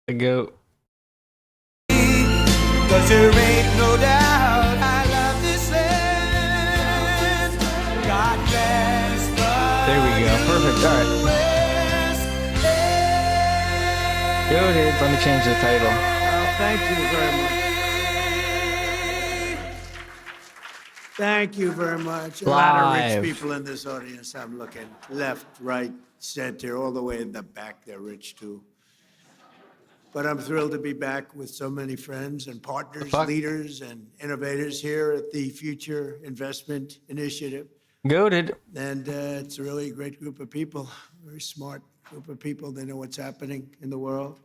The goat. Cause there ain't no doubt I love this land. God bless the There we go. Perfect. All right. USA. Goated. Let me change the title. Thank you very much. Thank you very much. A lot of Live. rich people in this audience. I'm looking left, right, center, all the way in the back. They're rich too. But I'm thrilled to be back with so many friends and partners, fuck? leaders, and innovators here at the Future Investment Initiative. Goated. And it's a really great group of people, very smart group of people. They know what's happening in the world.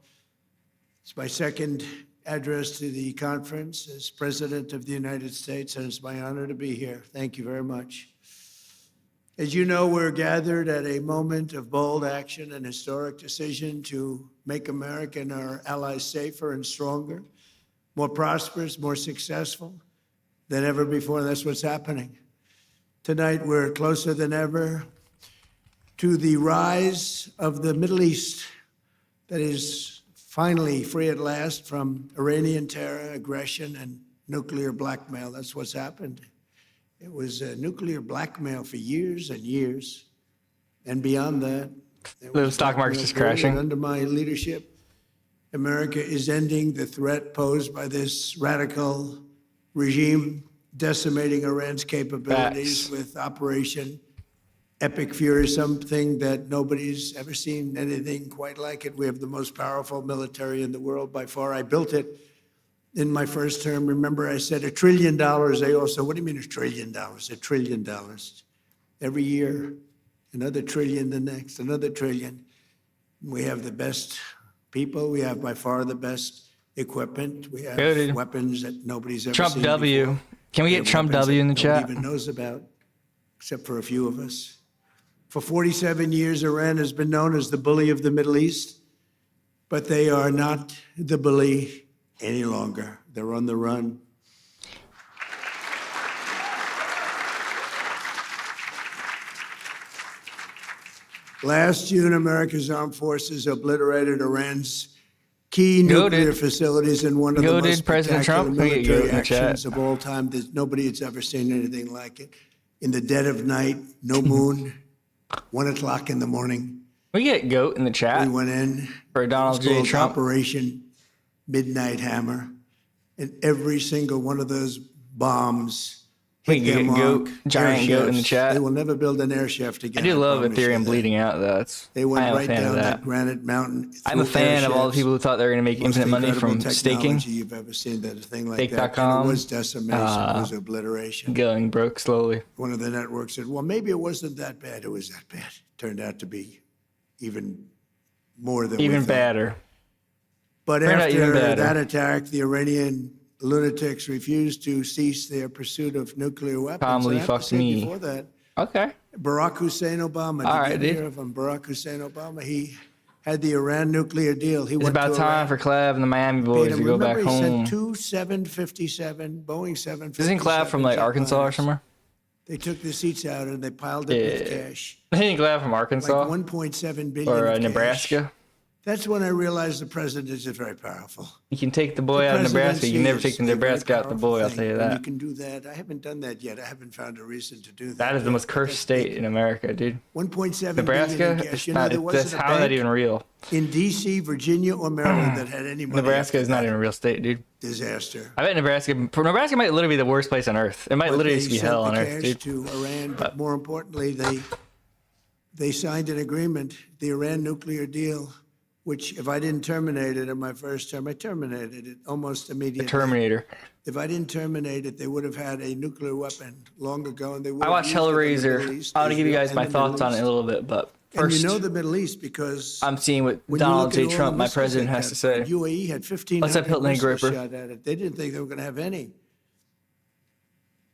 It's my second address to the conference as President of the United States, and it's my honor to be here. Thank you very much. As you know, we're gathered at a moment of bold action and historic decision to make America and our allies safer and stronger, more prosperous, more successful than ever before. That's what's happening. Tonight, we're closer than ever to the rise of the Middle East that is finally free at last from Iranian terror, aggression, and nuclear blackmail. That's what's happened. It was nuclear blackmail for years and years. And beyond that, The stock market's just crashing. Under my leadership, America is ending the threat posed by this radical regime, decimating Iran's capabilities Facts. with Operation Epic Fury, something that nobody's ever seen anything quite like it. We have the most powerful military in the world by far. I built it in my first term. Remember, I said $1 trillion. They all said, what do you mean $1 trillion? $1 trillion. Every year, another trillion, the next, another trillion. We have the best people. We have by far the best equipment. We have Goated. weapons that nobody's ever Trump seen W. before. Can we We get have Trump weapons W in the that chat? nobody even knows about, except for a few of us. For 47 years, Iran has been known as the bully of the Middle East, but they are not the bully any longer. They're on the run. Last June, America's armed forces obliterated Iran's key nuclear Goated. facilities in one of the Goated most President spectacular Trump. Can we get military goat in the chat? actions of all time. Nobody has ever seen anything like it. In the dead of night, no moon, 1 o'clock in the morning, We get goat in the we chat went in. for Donald It's J. called Trump. Operation Midnight Hammer. And every single one of those bombs We hit get their goat, mark. giant goat in the Airships. chat. They will never build an air shaft I again. do love promise you Ethereum that. bleeding out. That's They I went am a right fan of down that. that granite mountain. I'm a through fan of all the airships. people who thought they were going to make Most infinite money incredible from staking. technology you've ever seen that a thing like that. And Stake.com, it was decimation. It was obliteration. Going broke slowly. One of the networks said, well, maybe it wasn't that bad. It was that bad. Turned out to be even more than we Even thought. badder. But Turned out even after better. that attack, the Iranian lunatics refused to cease their pursuit of nuclear weapons. Calmly And I have to fucked say, me. Before that, Okay. Barack Hussein Obama, All did right, you dude. hear of him? Barack Hussein Obama, he had the Iran nuclear deal. He It's went about to time Iran, for Clav and the Miami paid boys him. to go back Remember, he home. sent two 757, Boeing 757. Isn't Clav from like Arkansas or jetliners. somewhere? They took the seats out and they piled it with Yeah. cash. Isn't Clav from Like Arkansas 1.7 billion or of cash. Nebraska? That's when I realized the president is very powerful. You can take the boy out of Nebraska. You can never take the Nebraska out the boy. I'll tell you You that. can do that. I haven't done that yet. I haven't found a reason to do that. That is the most cursed state in America, dude. 1.7 billion Nebraska. in cash. It's You know, not. there That's wasn't a how is that bank even real? in D.C., Virginia, or Maryland that had any money. Nebraska after is not that even a real state, dude. disaster. I bet Nebraska. Nebraska might literally be the worst place on earth. It might But literally they just be sent hell the on earth, cash dude. to Iran, but more importantly, they signed an agreement, the Iran nuclear deal, which if I didn't terminate it in my first term, I terminated it almost immediately. Terminator. If I didn't terminate it, they would have had a nuclear weapon long ago, and they would I have watched used it in the Hellraiser. Middle East, I want to give you Israel, guys my and the Middle thoughts on it East. in a little bit, but And first, you know the Middle East because I'm seeing what when you Donald look at J. all the Trump, my missiles president, they has to had, say. UAE had 15 What's up, Hilton A. missiles Gripper? shot at it. They didn't think they were going to have any.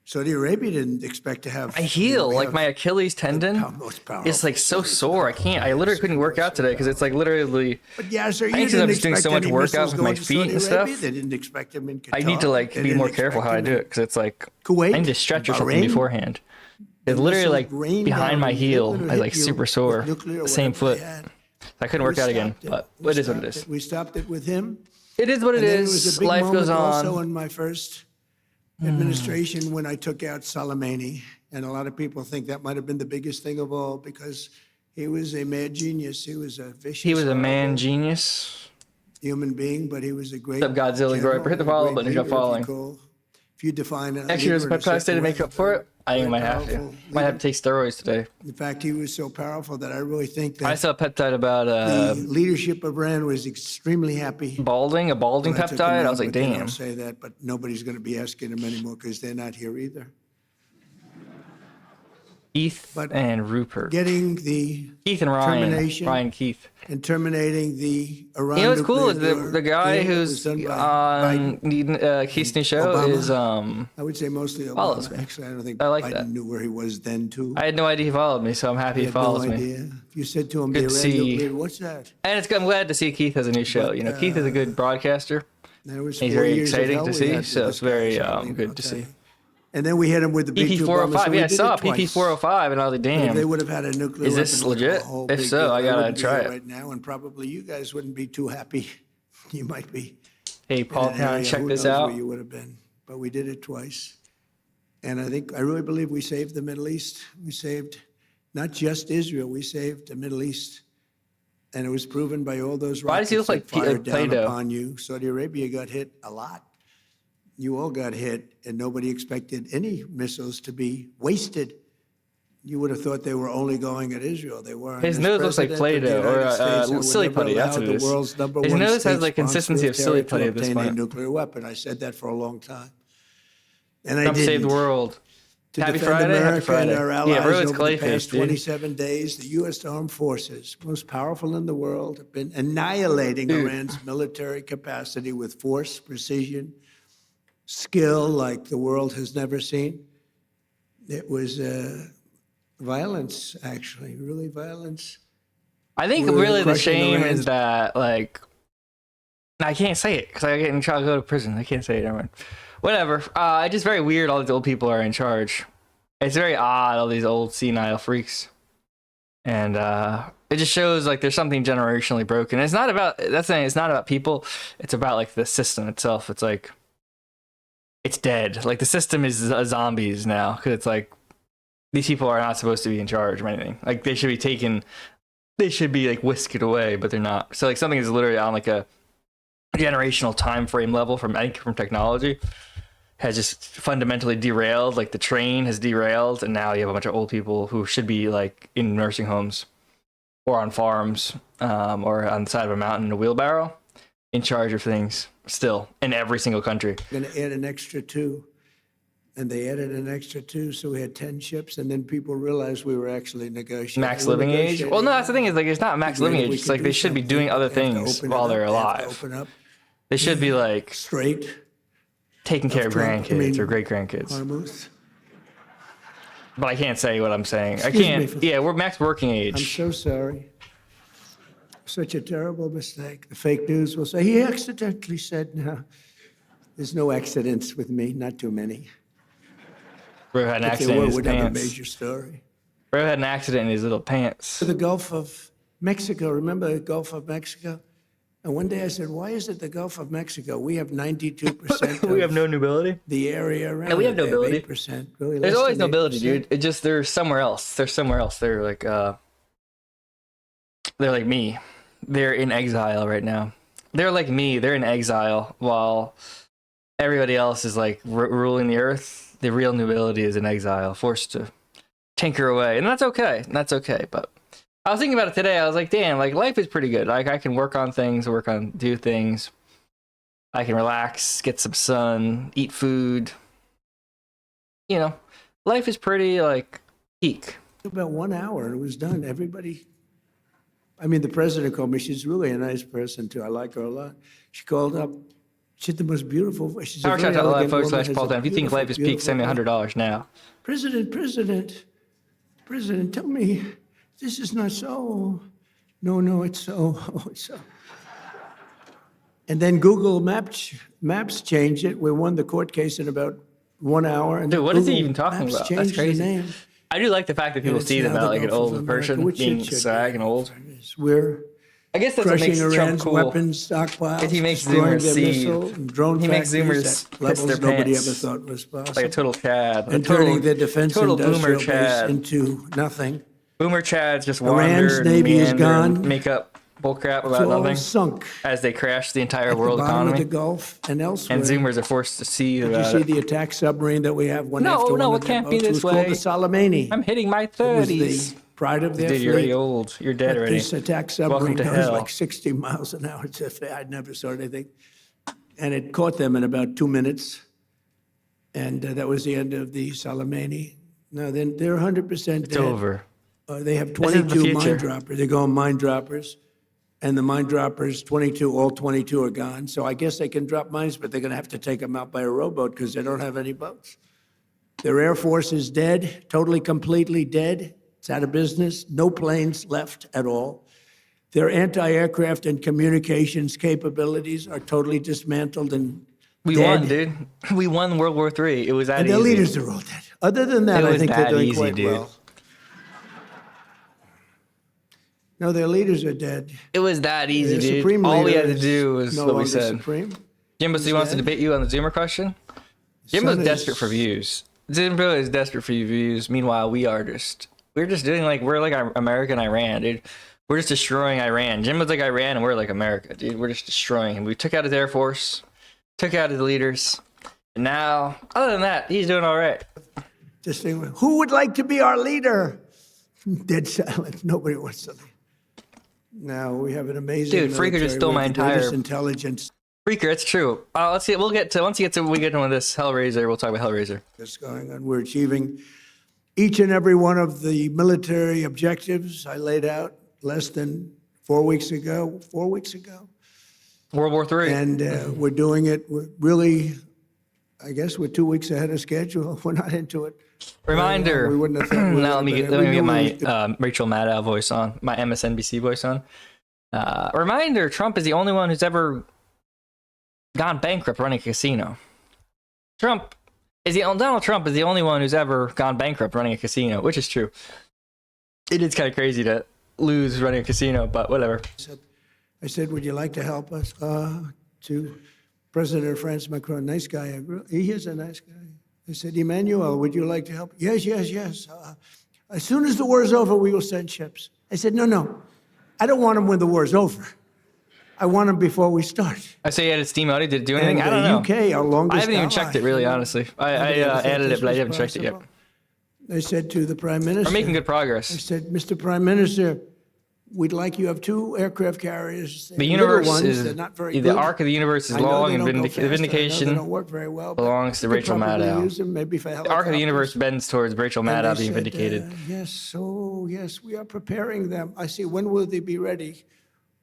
Saudi Arabia didn't expect to have. I heal we like have my Achilles tendon. most It's powerful. like so sore. I can't. I literally couldn't work out today because it's like literally. But yeah, sir, you think 'cause didn't I'm just doing expect so much any workout missiles with my going to feet Saudi and Arabia. stuff. They didn't expect them in Qatar. I need to like They be didn't more careful expect how I them do in it because it's like Kuwait, I need to stretch or something Bahrain. beforehand. It's The literally missiles like rained behind down my on you. heel. They're gonna I hit like you super with sore. nuclear or Same whatever foot. they had. I couldn't work We out again, stopped but it is what it stopped is. We stopped it with him. It is what it And then it was a is. big Life goes moment also on. in my first administration when I took out Soleimani. And a lot of people think that might have been the biggest thing of all because he was a mad genius. He was a vicious, He was a man horrible genious. human being, but he was a great What's up, Godzilla? general, Hit the a follow great button if you're not leader, following. If you define a Actually, there's leader in a peptide to certain make way, up for it. I think I might very have to. powerful Might have leader. to take steroids today. In fact, he was so powerful that I really think I that saw a peptide about the leadership of Iran was extremely happy. a balding when I took him peptide. I out, was like, but they damn. don't say that, but nobody's going to be asking him anymore because they're not here either. Keith But and Rupert. Getting the Keith and Ryan. termination Ryan Keith. and terminating the Iran You know what's cool is nuclear the guy deal that who's was done by on Biden. Keith's new show Obama. is I would say mostly follows Obama. me. Actually, I don't think I like Biden that. knew where he was then, too. I had no idea he followed me, so I'm happy He he had no follows me. idea. If you said to him, Good the to Iran see- nuclear, what's that? And I'm glad to see Keith has a new show. You know, Keith is a good broadcaster. There was He's 4 very years of exciting hell to we see, had with so this it's very guy, Charlie, good I'll to tell see. you. And then we hit him with the B2 bomber. PP405, so we yeah, I did saw it twice. PP405, and I was like, If they damn. would have had a nuclear Is this weapon, it would have been legit? a whole If big so, deal. I gotta wouldn't be try here it. right now, and probably you guys wouldn't be too happy. You might be Hey, Paul in an Pound, area, check who this knows out. where you would have been. But we did it twice. And I really believe we saved the Middle East. We saved not just Israel, we saved the Middle East. And it was proven by all those Why does he rockets look like that fired down Play-Doh? upon you. Saudi Arabia got hit a lot. You all got hit, and nobody expected any missiles to be wasted. You would have thought they were only going at Israel. They weren't. His As nose looks like President of the Play-Doh or United States, I would silly never putty. That's allow what it is. the world's number His one nose has state like consistency sponsor of silly to putty at this obtain a point. nuclear weapon. I said that for a long time. And I Trump saved didn't. the world. To Happy defend Friday, happy America Friday. and our allies Yeah, bro, it's over the Clayface, past dude. 27 days, the U.S. Armed Forces, most powerful in the world, have been annihilating Iran's military capacity with force, precision, skill like the world has never seen. It was violence, actually, really violence. I think We're really the crushing shame Iran's- is that, like, I can't say it because I get in trouble, go to prison. I can't say it. Never mind. Whatever. It's just very weird. All these old people are in charge. It's very odd. All these old senile freaks, and it just shows like there's something generationally broken. It's not about that's saying it's not about people. It's about like the system itself. It's like it's dead. Like the system is zombies now because it's like these people are not supposed to be in charge of anything. Like they should be taken. They should be like whisked away, but they're not. So like something is literally on like a generational time frame level from technology has just fundamentally derailed. Like the train has derailed, and now you have a bunch of old people who should be like in nursing homes or on farms or on the side of a mountain in a wheelbarrow in charge of things still in every single country. Going to add an extra 2. And they added an extra 2, so we had 10 ships, and then people realized we were actually negotiating. Max We're living age. negotiating. Well, no, that's the thing is like it's not max living We age. could It's like do they should be something. doing other They have to things open it while up. they're They have to alive. Open up They should be like straight. taking care of Trump, I grandkids mean, or great grandkids. Harmless. But I can't say what I'm saying. I Excuse can't. me. Yeah, we're max working I'm age. so sorry. Such a terrible mistake. The fake news will say, he accidentally said, no. There's no accidents with me, not too many. Bro had an If accident there in were, his we'd have a pants. major story. Bro had an accident in his little pants. The Gulf of Mexico, remember the Gulf of Mexico? And one day I said, why is it the Gulf of Mexico? We have 92% We have of no nobility. the area around Yeah, we have it. They nobility. 8%, really There's less always than nobility, 8%. dude. It just they're somewhere else. They're somewhere else. They're like me. They're in exile right now. They're like me. They're in exile while everybody else is like ruling the earth. The real nobility is in exile, forced to tinker away, and that's okay. That's okay. But I was thinking about it today. I was like, damn, like life is pretty good. Like I can work on things, do things. I can relax, get some sun, eat food. You know, life is pretty like peak. About 1 hour and it was done. Everybody, I mean, the president called me. She's really a nice person too. I like her a lot. She called up. She had the most beautiful voice. She's a very elegant woman, has a PowerChat.live/Paul. If you think beautiful, life is peak, send me beautiful $100 now. President, tell me, this is not so. No, it's so. Oh, it's so. And then Google Maps changed it. We won the court case in about 1 hour. And Dude, what is he Google even talking Maps about? That's changed the crazy. name. I do like the fact that people And see it's them now out the like an Gulf of old America, person which it being should sag be. and old. We're I guess that's what crushing makes Trump Iran's cool. weapons stockpiles, Is he makes destroying Zoomers their see- missile and drone he makes factories Zoomers at piss levels their nobody pants. ever thought was possible. Like a total Chad. And a total, turning their defense total boomer industrial base Chad. into nothing. Boomer Chads just Iran's wander navy is and meander and gone. make up bullcrap It's about all nothing sunk as they crash the entire at the world bottom of the economy. Gulf and elsewhere. And Zoomers are forced to see Did you about see it. the attack submarine that we have one No, after no, one it of their can't be boats? It this was called way. the Soleimani. I'm hitting my It was 30s. the pride of their Dude, you're already fleet. old. You're dead But already. this attack Welcome submarine to goes hell. like 60 miles an hour. I'd never saw anything. And it caught them in about 2 minutes. And that was the end of the Soleimani. No, then they're 100% It's dead. over. They have is the 22 future. mine droppers. They go on mine droppers. And the mine droppers, 22, all 22 are gone. So I guess they can drop mines, but they're going to have to take them out by a rowboat because they don't have any boats. Their Air Force is dead, totally, completely dead. It's out of business. No planes left at all. Their anti-aircraft and communications capabilities are totally dismantled and We dead. won, dude. We won World War III. It was that And easy. their leaders are all dead. Other than that, It I was think they're that doing easy, quite dude. well. No, their leaders are dead. It was that easy, Their dude. supreme All we leader had to is do was no what we longer said. Supreme. Jimbo, so he wants to dead. debate you on the Zoomer question? Jimbo's son desperate is- for views. Jimbo is desperate for views. Meanwhile, we're just doing we're like American Iran, dude. We're just destroying Iran. Jimbo's like Iran, and we're like America, dude. We're just destroying him. We took out his Air Force, took out his leaders, and now, other than that, he's doing all right. Just think, who would like to be our leader? Dead silence. Nobody wants to lead. Now we have an amazing Dude, Freaker just military stole with my the greatest entire- intelligence Freaker, it's true. Let's see. We'll get to once we get into this Hellraiser. We'll talk about Hellraiser. that's going on. We're achieving each and every one of the military objectives I laid out less than 4 weeks ago. 4 weeks ago. World War III. And we're doing it really, I guess we're 2 weeks ahead of schedule. We're not into it. Reminder. We wouldn't have thought we Now let me would, get, but let me we get knew my Rachel Maddow voice on, my MSNBC voice on. Reminder: Trump is the only one who's ever gone bankrupt running a casino. Donald Trump is the only one who's ever gone bankrupt running a casino, which is true. It is kind of crazy to lose running a casino, but whatever. I said, would you like to help us? To President of France, Macron, nice guy. He is a nice guy. I said, Emmanuel, would you like to help? Yes, yes, yes. As soon as the war is over, we will send ships. I said, no. I don't want them when the war is over. I want them before we start. I say he added Steam Audi. Did it do anything? And I don't know. UK, our longest I haven't even ally. checked it, really, honestly. I Nobody ever thought added this it, but I was haven't checked it yet. possible. I said to the Prime Minister. We're making good I progress. said, Mr. Prime Minister, we'd like you to have 2 aircraft carriers. The universe ones, is they're not very the good. arc of the universe is I know long, they and don't go the fast, I know vindication they don't work very well, but belongs to you could Rachel probably Maddow. use them maybe for The arc of the helicopters. universe bends towards Rachel And Maddow they being said, vindicated. yes, we are preparing them. I see, when will they be ready?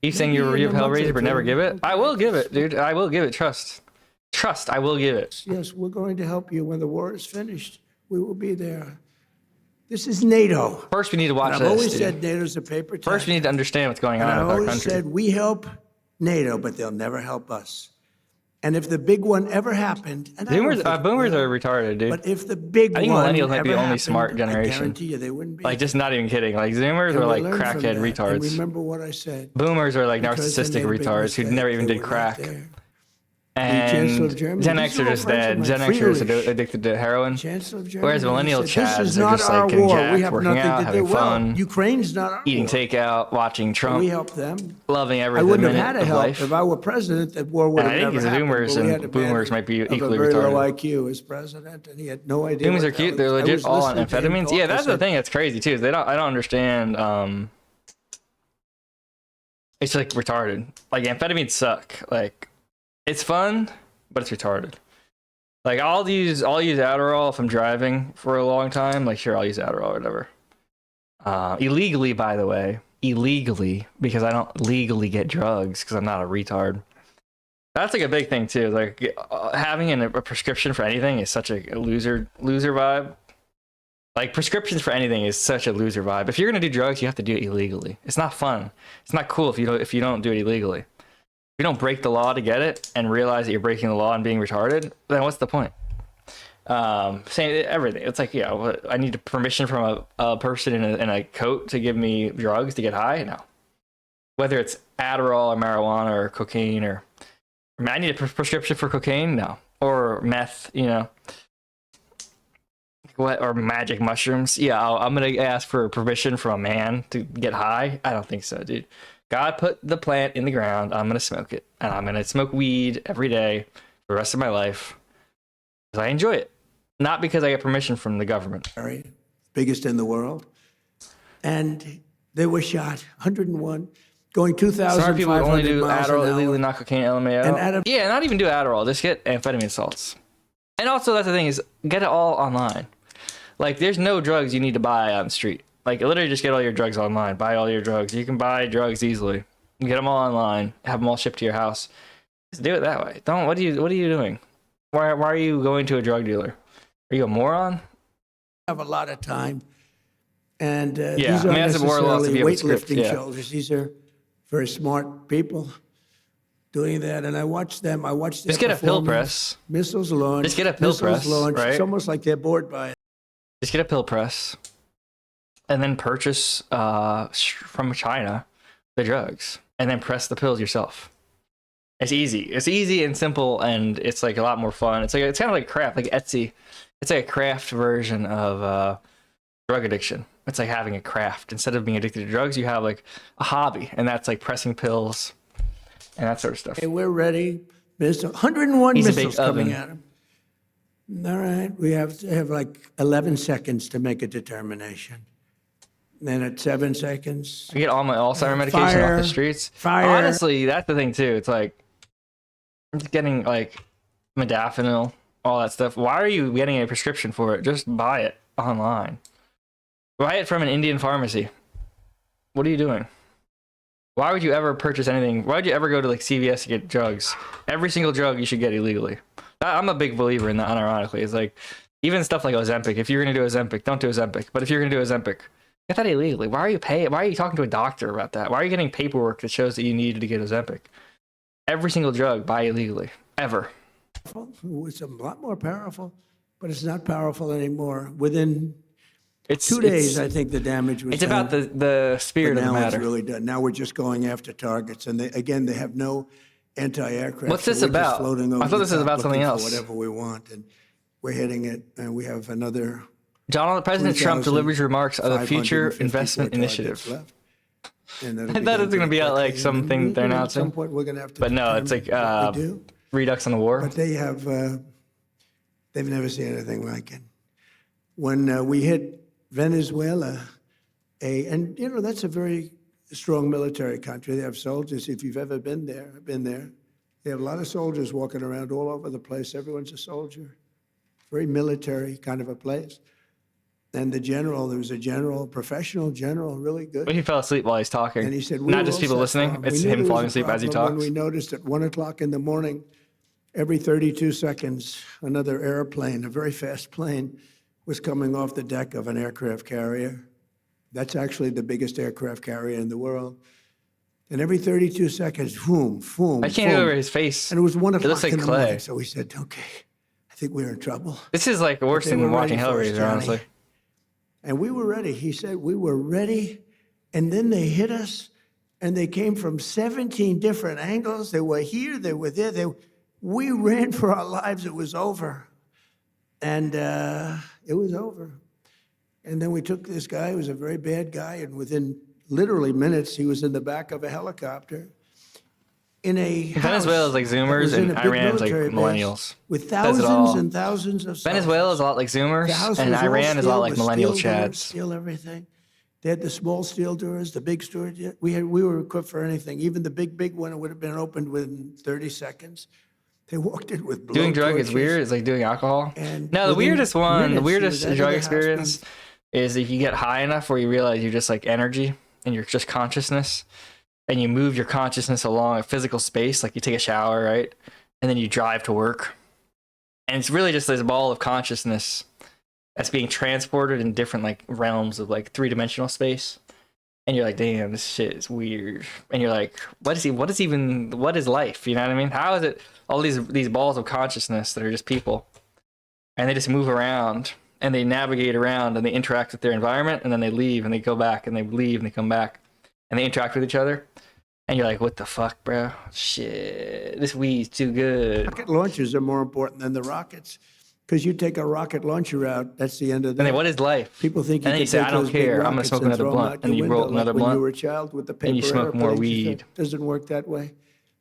Keep saying you maybe review in of a month or Hellraiser, but never two. give it. I will give it, dude. I will give it. Trust, I will give it. Yes, we're going to help you when the war is finished. We will be there. This is NATO. First, we need to watch I've this. always dude. said NATO's a paper tiger. First, we need to understand what's going on And I with our always country. said, we help NATO, but they'll never help us. And if the big one ever happened, and I don't Boomers, think it boomers will, are retarded, dude. but if the big I think one millennials might be the ever only happened, smart generation. I guarantee you they wouldn't be. Like, just not even kidding. Like, Zoomers And are we like learned from crackhead that. And retards. remember what I said. Boomers are like Because they narcissistic made a big retards who mistake. never even They did were not crack. there. And Chancellor of Germany, Gen these X are are all just friends of dead. mine. Gen X are just Friedrich. addicted to heroin. Chancellor of Germany. Whereas millennial he said, chads this is are not just, our like, getting war. jacked, We have working nothing out, to do. having Well, fun, Ukraine's not our eating war. takeout, watching We Trump, help them. loving I every wouldn't have minute had to of help. life. If I were president, that war would And have I think never the happened. Zoomers but we and had a man boomers might be of equally a very low retarded. IQ as president, and he had no idea. Boomers what are the cute. hell They're I legit was all on listening to him amphetamines. talk. Yeah, I that's the said, thing that's crazy too. Is I don't understand. It's like retarded. Like amphetamines suck. Like it's fun, but it's retarded. Like I'll use Adderall if I'm driving for a long time. Like sure, I'll use Adderall or whatever. Illegally, by the way, because I don't legally get drugs because I'm not a retard. That's like a big thing too. Like having a prescription for anything is such a loser vibe. Like prescriptions for anything is such a loser vibe. If you're gonna do drugs, you have to do it illegally. It's not fun. It's not cool if you don't do it illegally. If you don't break the law to get it and realize that you're breaking the law and being retarded, then what's the point? Saying everything. It's like, yeah, I need permission from a person in a coat to give me drugs to get high? No. whether it's Adderall or marijuana or cocaine or I mean, I need a prescription for cocaine, no, or meth, you know, what or magic mushrooms. Yeah, I'm gonna ask for permission from a man to get high. I don't think so, dude. God put the plant in the ground. I'm gonna smoke it, and I'm gonna smoke weed every day for the rest of my life because I enjoy it, not because I get permission from the government. Biggest in the world. And they were shot, 101, going 2,500 Sorry, people only do miles Adderall an hour. illegally, not cocaine, LMAO. And Yeah, not even do Adderall. Just get amphetamine salts. And also, that's the thing is, get it all online. Like, there's no drugs you need to buy on the street. Like, literally just get all your drugs online. Buy all your drugs. You can buy drugs easily. You get them all online. Have them all shipped to your house. Just do it that way. Don't. What are you doing? Why are you going to a drug dealer? Are you a moron? Have a lot of time. And Yeah, these I aren't mean, that's more loss to necessarily be able to script, weightlifting yeah. shoulders. These are very smart people doing that. And I watch them. I watch them. Just get a pill press. Missiles launched. Just get a pill missiles press, launched. right? It's almost like they're bored by it. Just get a pill press, and then purchase from China the drugs, and then press the pills yourself. It's easy. It's easy and simple, and it's like a lot more fun. It's kind of like craft, like Etsy. It's like a craft version of drug addiction. It's like having a craft. Instead of being addicted to drugs, you have like a hobby, and that's like pressing pills and that sort of stuff. Hey, we're ready. 101 He's a missiles big coming oven. at him. All right, we have to have like 11 seconds to make a determination. Then at 7 seconds, I get all my Alzheimer's medication Fire. off the streets. Fire. Honestly, that's the thing too. It's like I'm just getting like modafinil, all that stuff. Why are you getting a prescription for it? Just buy it online. Buy it from an Indian pharmacy. What are you doing? Why would you ever purchase anything? Why would you ever go to like CVS to get drugs? Every single drug you should get illegally. I'm a big believer in that, unironically. It's like, even stuff like Ozempic. If you're going to do Ozempic, don't do Ozempic. But if you're going to do Ozempic, get that illegally. Why are you paying? Why are you talking to a doctor about that? Why are you getting paperwork that shows that you needed to get Ozempic? Every single drug, buy illegally. Ever. it's a lot more powerful, but it's not powerful anymore. Within It's 2 days, I think the damage was It's done. about the spirit But of the now matter. it's really done. Now we're just going after targets, and they have no anti-aircraft. What's so this we're just about? floating over I thought the this was top about something looking for else. Whatever we want, and we're hitting it, and we have another. President Trump delivers remarks of the 3,554 Future Investment targets Initiative. left. And that'll I thought it was done going to be out pretty like quickly. something And they're At announcing. some point, we're going to have to. But no, it's like determine what we do. Redux on the War. But they have, they've never seen anything like it. When we hit Venezuela, and you know, that's a very strong military country. They have soldiers. If you've ever been there, I've been there. They have a lot of soldiers walking around all over the place. Everyone's a soldier. Very military kind of a place. And the general, there was a general, professional general, really good. But he fell asleep while he's talking. And he said, not just people listening. It's him falling asleep as he talks. When we noticed at 1 o'clock in the morning, every 32 seconds, another airplane, a very fast plane, was coming off the deck of an aircraft carrier. That's actually the biggest aircraft carrier in the world. And every 32 seconds, boom, boom, I can't boom. go over his face. And it was 1 It o'clock looks like in the clay. morning. So we said, okay, I think we're in trouble. This is like worse They were than watching ready for us, Hellraiser, Johnny. honestly. And we were ready. He said we were ready. And then they hit us, and they came from 17 different angles. They were here, they were there. We ran for our lives. It was over. And it was over. And then we took this guy, who was a very bad guy, and within literally minutes, he was in the back of a helicopter in a house Venezuela is like that Zoomers was in and a big Iran is like military base millennials. with Says it thousands all. and thousands of soldiers. Venezuela is a lot like The Zoomers, house and was all Iran is a lot steel like with millennial steel doors, Chads. steel everything. They had the small steel doors, the big doors. We were equipped for anything. Even the big one would have been opened within 30 seconds. They walked in with Doing drug is blowtorches. weird. It's like doing alcohol. And No, the within weirdest one, the minutes, he weirdest was out of drug the house experience is if you get high enough where you realize you're just like energy and you're just consciousness, and you move your consciousness along a physical space, like you take a shower, right? And then you drive to work. And it's really just this ball of consciousness that's being transported in different like realms of like three-dimensional space. And you're like, damn, this shit is weird. And you're like, what is life? You know what I mean? How is it all these balls of consciousness that are just people, and they just move around and they navigate around and they interact with their environment, and then they leave and they go back and they leave and they come back and they interact with each other. And you're like, what the fuck, bro? Shit, this weed's too good. Rocket launchers are more important than the rockets, because you take a rocket launcher out, that's the end of And that. then what is life? People think you And then can you say, take I don't those big care, I'm gonna rockets smoke and another throw 'em blunt. out And your you roll window, like another when blunt. you were a child with the paper And you smoke more airplanes. It weed. doesn't work that way.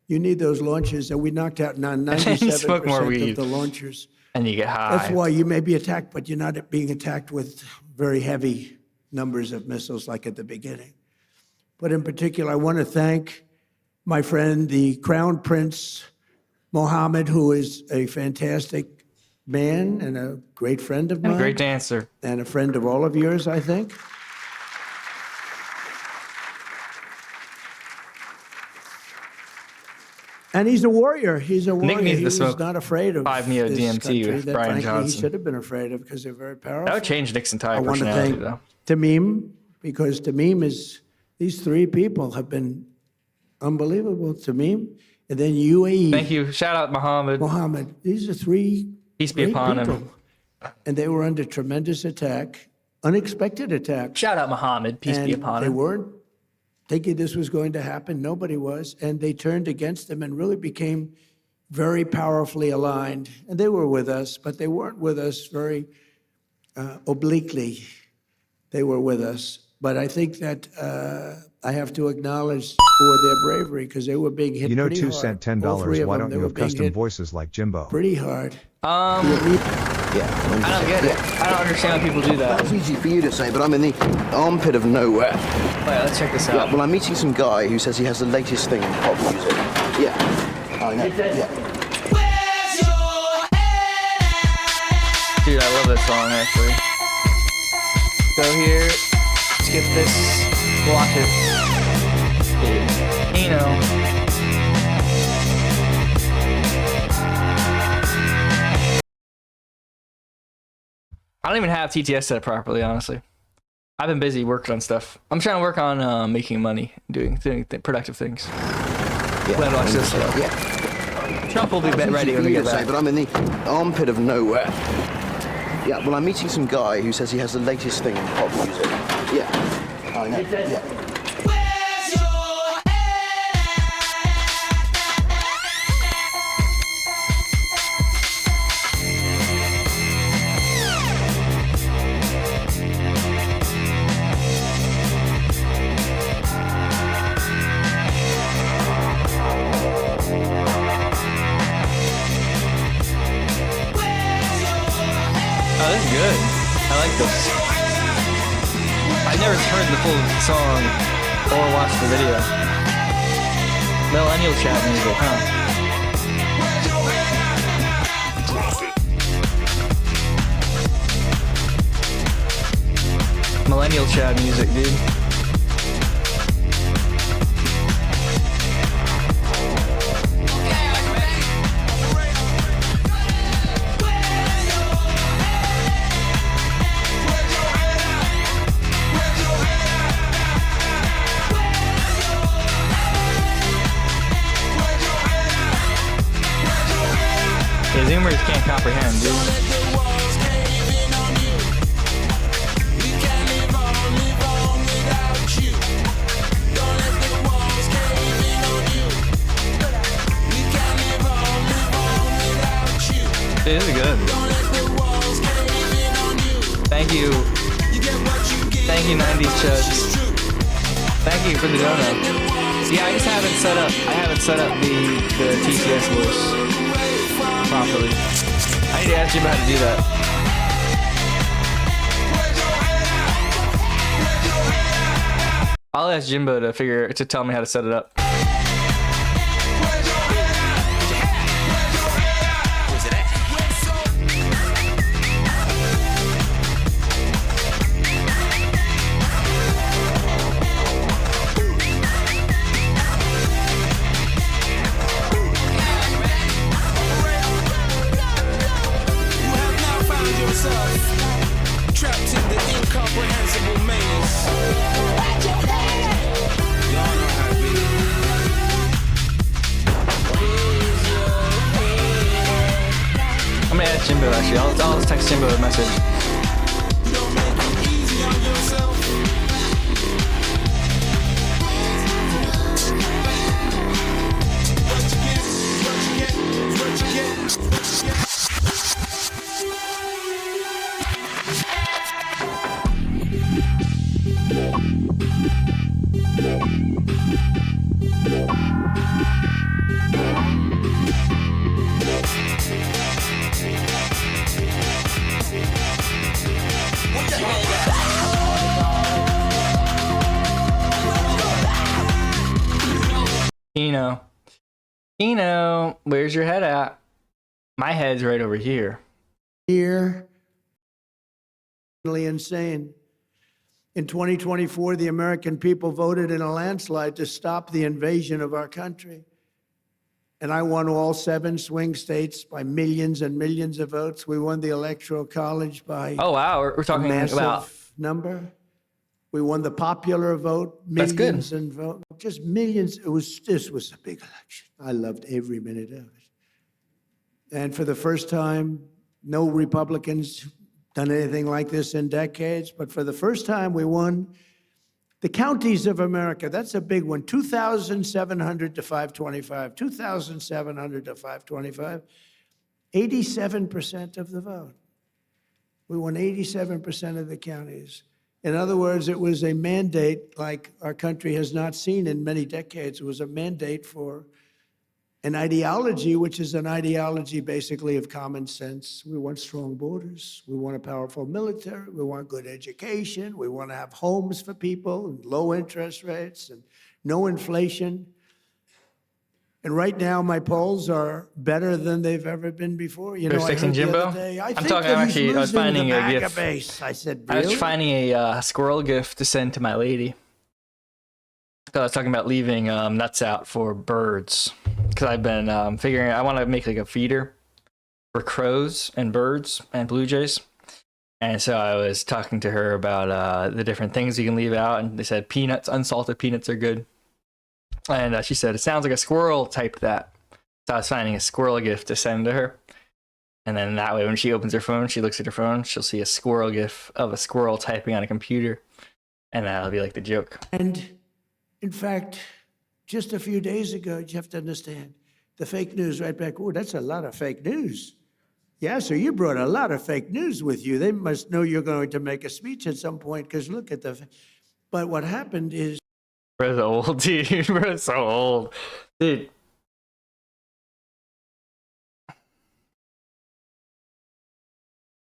You need those launchers, and we knocked out then you 97% smoke more weed. of the launchers. And you get high. That's why you may be attacked, but you're not being attacked with very heavy numbers of missiles like at the beginning. But in particular, I want to thank my friend, the Crown Prince Mohammed, who is a fantastic man and a great friend of mine. Great dancer. And a friend of all of yours, I think. And he's a warrior. He's a warrior. needs to He was smoke not afraid of 5 Neo this DMT country with that, Brian frankly, Johnson. He should have been afraid of, because they're very powerful. That would change Nick's entire I want to personality, thank though. Tamim, because Tamim is, these three people have been unbelievable. Tamim, and then UAE. Thank you. Shout out Muhammad. Mohammed. These are three Peace be great upon him. people. And they were under tremendous attack, unexpected attack. Shout out Muhammad. Peace be And upon they him. weren't thinking this was going to happen. Nobody was. And they turned against them and really became very powerfully aligned. And they were with us, but they weren't with us very obliquely. They were with us. But I think that I have to acknowledge for their bravery, because they were being hit You know, pretty 2 hard. cent, All three $10. of Why them, don't they you were have being custom hit voices like Jimbo? pretty hard. I don't get it. I don't understand how people do that. That's easy for you to say, but I'm in the armpit of nowhere. Wait, let's check this Yeah, out. well, I'm meeting some guy who says he has the latest thing in pop music. Yeah, I know. Yeah. Dude, I love this song, actually. Go here, skip this, watch it. You know. I don't even have TTS set properly, honestly. I've been busy working on stuff. I'm trying to work on making money, doing productive things. Yeah, Plan to watch this yeah. stuff. Yeah. Trump will be That's ready easy when for we you get to say, back. but I'm in the armpit of nowhere. Yeah, well, I'm meeting some guy who says he has the latest thing in pop music. Yeah, I know. Yeah. Oh, this is good. I like this. I never heard the full song or watched the video. Millennial chat music, huh? Millennial chat music, dude. Yeah, Zoomers can't comprehend, dude. Dude, this is good. Thank you. Thank you, 90s Chuds. Thank you for the donut. Yeah, I just haven't set up. I haven't set up the TCS voice properly. I need to ask you how to do that. I'll ask Jimbo to tell me how to set it up. Trapped in the incomprehensible maze. Y'all know how it be. I'm gonna ask Jimbo actually. I'll just text Jimbo a message. Don't make it easy on yourself. Kino, where's your head at? My head's right over here. Here, insane. In 2024, the American people voted in a landslide to stop the invasion of our country. And I won all 7 swing states by millions and millions of votes. We won the Electoral College by Oh wow, we're a talking massive about number. We won the popular vote, That's good. millions and vote, just millions. This was a big election. I loved every minute of it. And for the first time, no Republicans done anything like this in decades, but for the first time, we won the counties of America. That's a big one. 2,700 to 525. 2,700 to 525. 87% of the vote. We won 87% of the counties. In other words, it was a mandate like our country has not seen in many decades. It was a mandate for an ideology, which is an ideology basically of common sense. We want strong borders. We want a powerful military. We want good education. We want to have homes for people and low interest rates and no inflation. And right now, my polls are better than they've ever been before. You know, I fixing heard the Jimbo? other day, I I'm think talking- that I'm he's actually- I was losing finding the a MAGA GIF. base. I said, I was really? finding a squirrel gift to send to my lady. So I was talking about leaving nuts out for birds because I've been figuring I want to make like a feeder for crows and birds and blue jays. And so I was talking to her about the different things you can leave out, and they said peanuts, unsalted peanuts are good. And she said it sounds like a squirrel typed that. So I was finding a squirrel gift to send to her. And then that way, when she opens her phone, she looks at her phone, she'll see a squirrel gif of a squirrel typing on a computer. And that'll be like the joke. And in fact, just a few days ago, you have to understand, the fake news right back, oh, that's a lot of fake news. Yeah, so you brought a lot of fake news with you. They must know you're going to make a speech at some point because look at the. But what happened is. Bro's old, dude. Bro's so old. Dude.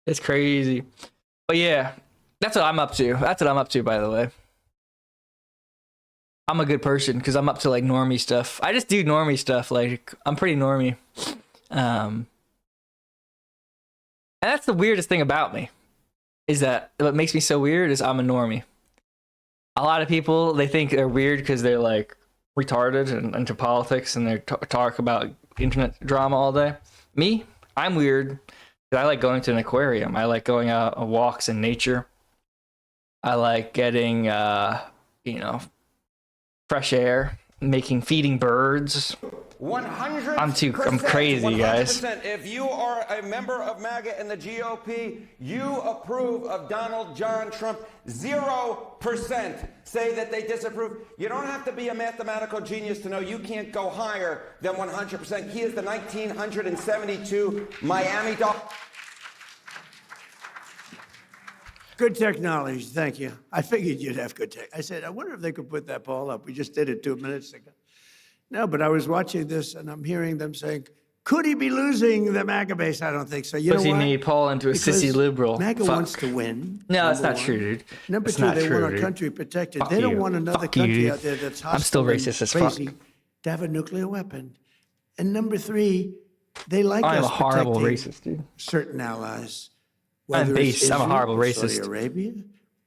It's crazy. But yeah, that's what I'm up to. That's what I'm up to, by the way. I'm a good person because I'm up to like normie stuff. I just do normie stuff. Like, I'm pretty normie. And that's the weirdest thing about me. Is that what makes me so weird is I'm a normie. A lot of people, they think they're weird because they're like retarded and into politics and they talk about internet drama all day. Me, I'm weird. I like going to an aquarium. I like going out on walks in nature. I like getting, fresh air, feeding birds. 100%. I'm crazy, guys. 100%. If you are a member of MAGA and the GOP, you approve of Donald John Trump. 0% say that they disapprove. You don't have to be a mathematical genius to know you can't go higher than 100%. He is the 1972 Miami Dolphins. Good technology, thank you. I figured you'd have good tech. I said, I wonder if they could put that poll up. We just did it 2 minutes ago. No, but I was watching this and I'm hearing them saying, could he be losing the MAGA base? I don't think so. You know Pussy why? me Paul into a Because sissy liberal. MAGA Fuck. wants to win. No, that's number not one. true, dude. Number That's two, not they true, want our dude. country protected. Fuck They don't you. want another Fuck you, country dude. out there that's I'm hostile still and racist as crazy fuck. to have a nuclear weapon. And number three, they like I'm us a horrible protecting racist, dude. certain allies. I'm Whether it's based. I'm a Israel horrible or Saudi racist. Arabia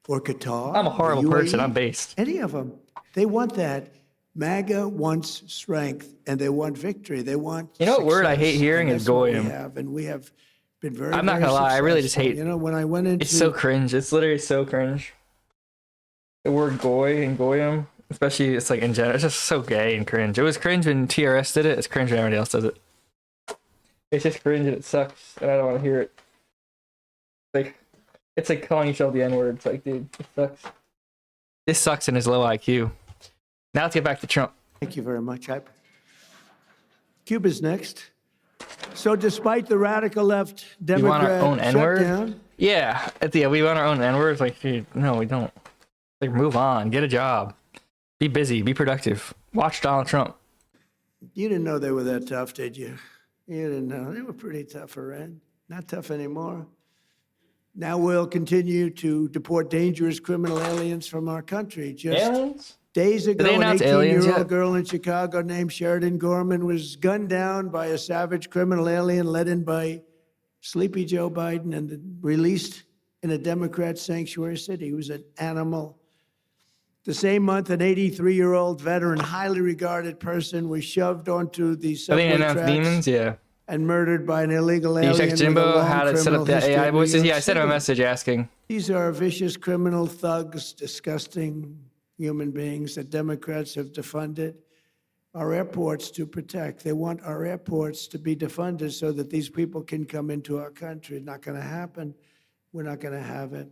or Qatar. I'm a horrible or person. UAE, I'm based. Any of them. They want that. MAGA wants strength and they want victory. They want. You know what word I success, hate hearing and is that's what we goyim. have, and we have been very. I'm not very gonna lie, I really just successful. hate- You know, when I went into. It's so cringe. It's literally so cringe. The word goy and goyim, especially it's like in general, it's just so gay and cringe. It was cringe when TRS did it. It's cringe when everybody else does it. It's just cringe and it sucks, and I don't want to hear it. It's like calling yourself the N-word. It's like, dude, it sucks. This sucks in his low IQ. Now let's get back to Trump. Thank you very much. Cuba's next. So, despite the radical left We want our Democrat own N-word? shutdown, Yeah, we want our own N-words. Like, dude, no, we don't. Like, move on. Get a job. Be busy. Be productive. Watch Donald Trump. you didn't know they were that tough, did you? You didn't know. They were pretty tough, Iran. Not tough anymore. Now we'll continue to deport dangerous criminal aliens from our country. Just Aliens? Days ago, they an announce aliens 18-year-old yet? girl in Chicago named Sheridan Gorman was gunned down by a savage criminal alien led in by sleepy Joe Biden and released in a Democrat sanctuary city. He was an animal. The same month, an 83-year-old veteran, highly regarded person, was shoved onto the Are they subway announced tracks demons? Yeah. and murdered by an illegal Can you alien check with a Jimbo long how to set criminal up the history AI in New voices? York Yeah, I sent him a City. message asking. These are vicious criminal thugs, disgusting human beings that Democrats have defunded our airports to protect. They want our airports to be defunded so that these people can come into our country. Not going to happen. We're not going to have it.